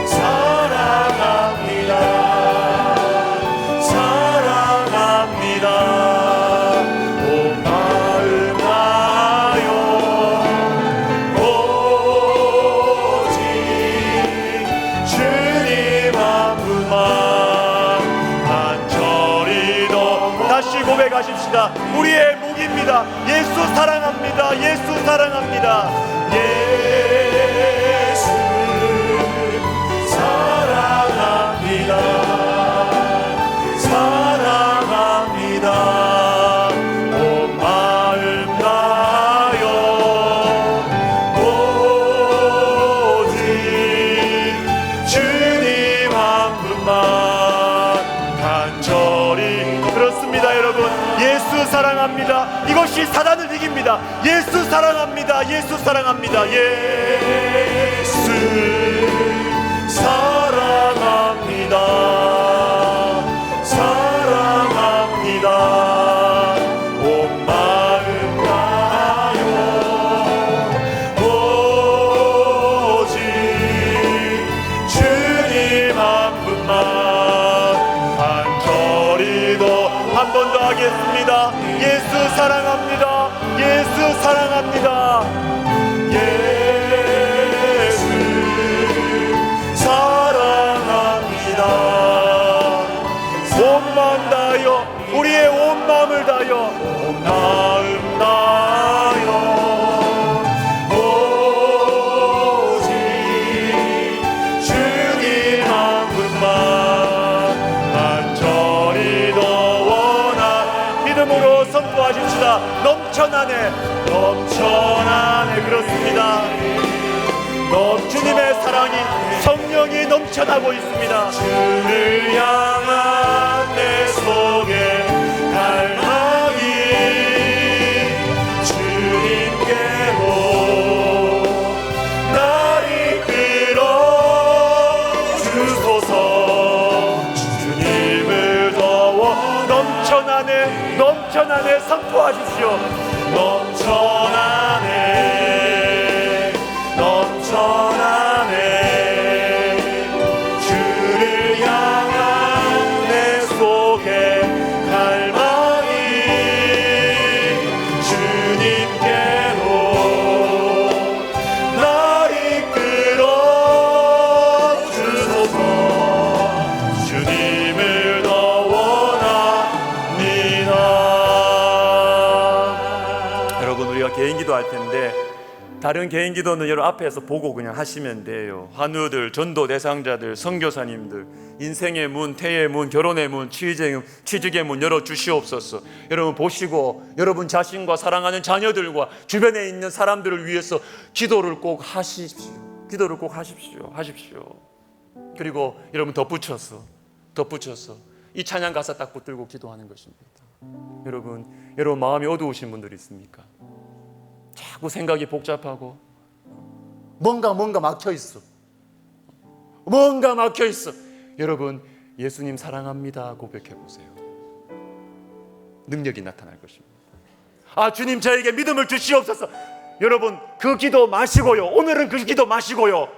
사랑합니다. 사랑합니다. 온 마음 다하여 오직 주님 한 분만 간절히 더 다시 고백하십시다. 우리의 목입니다. 예수 사랑합니다. 예수 사랑합니다. 예수 사랑합니다. 사랑합니다. 온 마음 다하여 오직 주님 한 분만 간절히 그렇습니다. 여러분 예수 사랑합니다. 이것이 사단을 이깁니다. 예수 사랑합니다. 예수 사랑합니다. 예수 사랑합니다. 사랑합니다. 온 마음 다하여 오직 주님 한 분만 간절히 더 한 번 더 하겠습니다. 예수 사랑합니다. 예수 사랑합니다. 예수 사랑합니다. 온 마음 다하여 우리의 온 마음을 다하여 온 마음 다하여 오직 주님 한 분만 간절히 더 원하 믿음으로 선포하십시다. 넘쳐나네 넘쳐나네 그렇습니다. 주님의 사랑이 성령이 넘쳐나고 있습니다. 주를 향한 내 속에 갈망이 주님께로 날 이끌어 주소서. 주님을 더워 넘쳐나네 넘쳐나네 선포하십시오. 넘쳐나네 넘쳐나네 주를 향한 내 속에 갈망이 주님께로 날 이끌어 주소서. 주님을 더 원합니다. 여러분 우리가 개인 기도할 텐데 다른 개인 기도는 여러분 앞에서 보고 그냥 하시면 돼요. 환우들, 전도 대상자들, 선교사님들, 인생의 문, 태의 문, 결혼의 문, 취직의 문 열어 주시옵소서. 여러분 보시고 여러분 자신과 사랑하는 자녀들과 주변에 있는 사람들을 위해서 기도를 꼭 하십시오. 기도를 꼭 하십시오. 그리고 여러분 덧붙여서 이 찬양 가사 딱 붙들고 기도하는 것입니다. 여러분 마음이 어두우신 분들 있습니까? 자꾸 생각이 복잡하고 뭔가 막혀 있어. 뭔가 막혀 있어. 여러분 예수님 사랑합니다 고백해 보세요. 능력이 나타날 것입니다. 아, 주님 저에게 믿음을 주시옵소서. 여러분 그 기도 마시고요. 오늘은 그 기도 마시고요.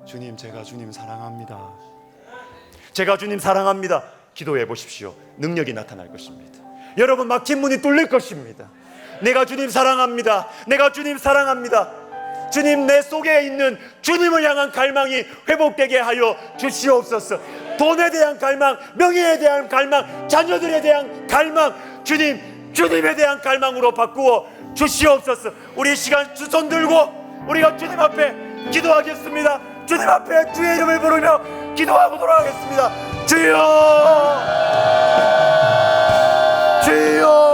주님, 제가 주님 사랑합니다. 제가 주님 사랑합니다. 기도해 보십시오. 능력이 나타날 것입니다. 여러분 막힌 문이 뚫릴 것입니다. 내가 주님 사랑합니다. 내가 주님 사랑합니다. 주님, 내 속에 있는 주님을 향한 갈망이 회복되게 하여 주시옵소서. 돈에 대한 갈망, 명예에 대한 갈망, 자녀들에 대한 갈망, 주님에 대한 갈망으로 바꾸어 주시옵소서. 우리 시간 두 손 들고 우리가 주님 앞에 기도하겠습니다. 주님 앞에 주의 이름을 부르며 기도하고 돌아가겠습니다. 주여, 주여.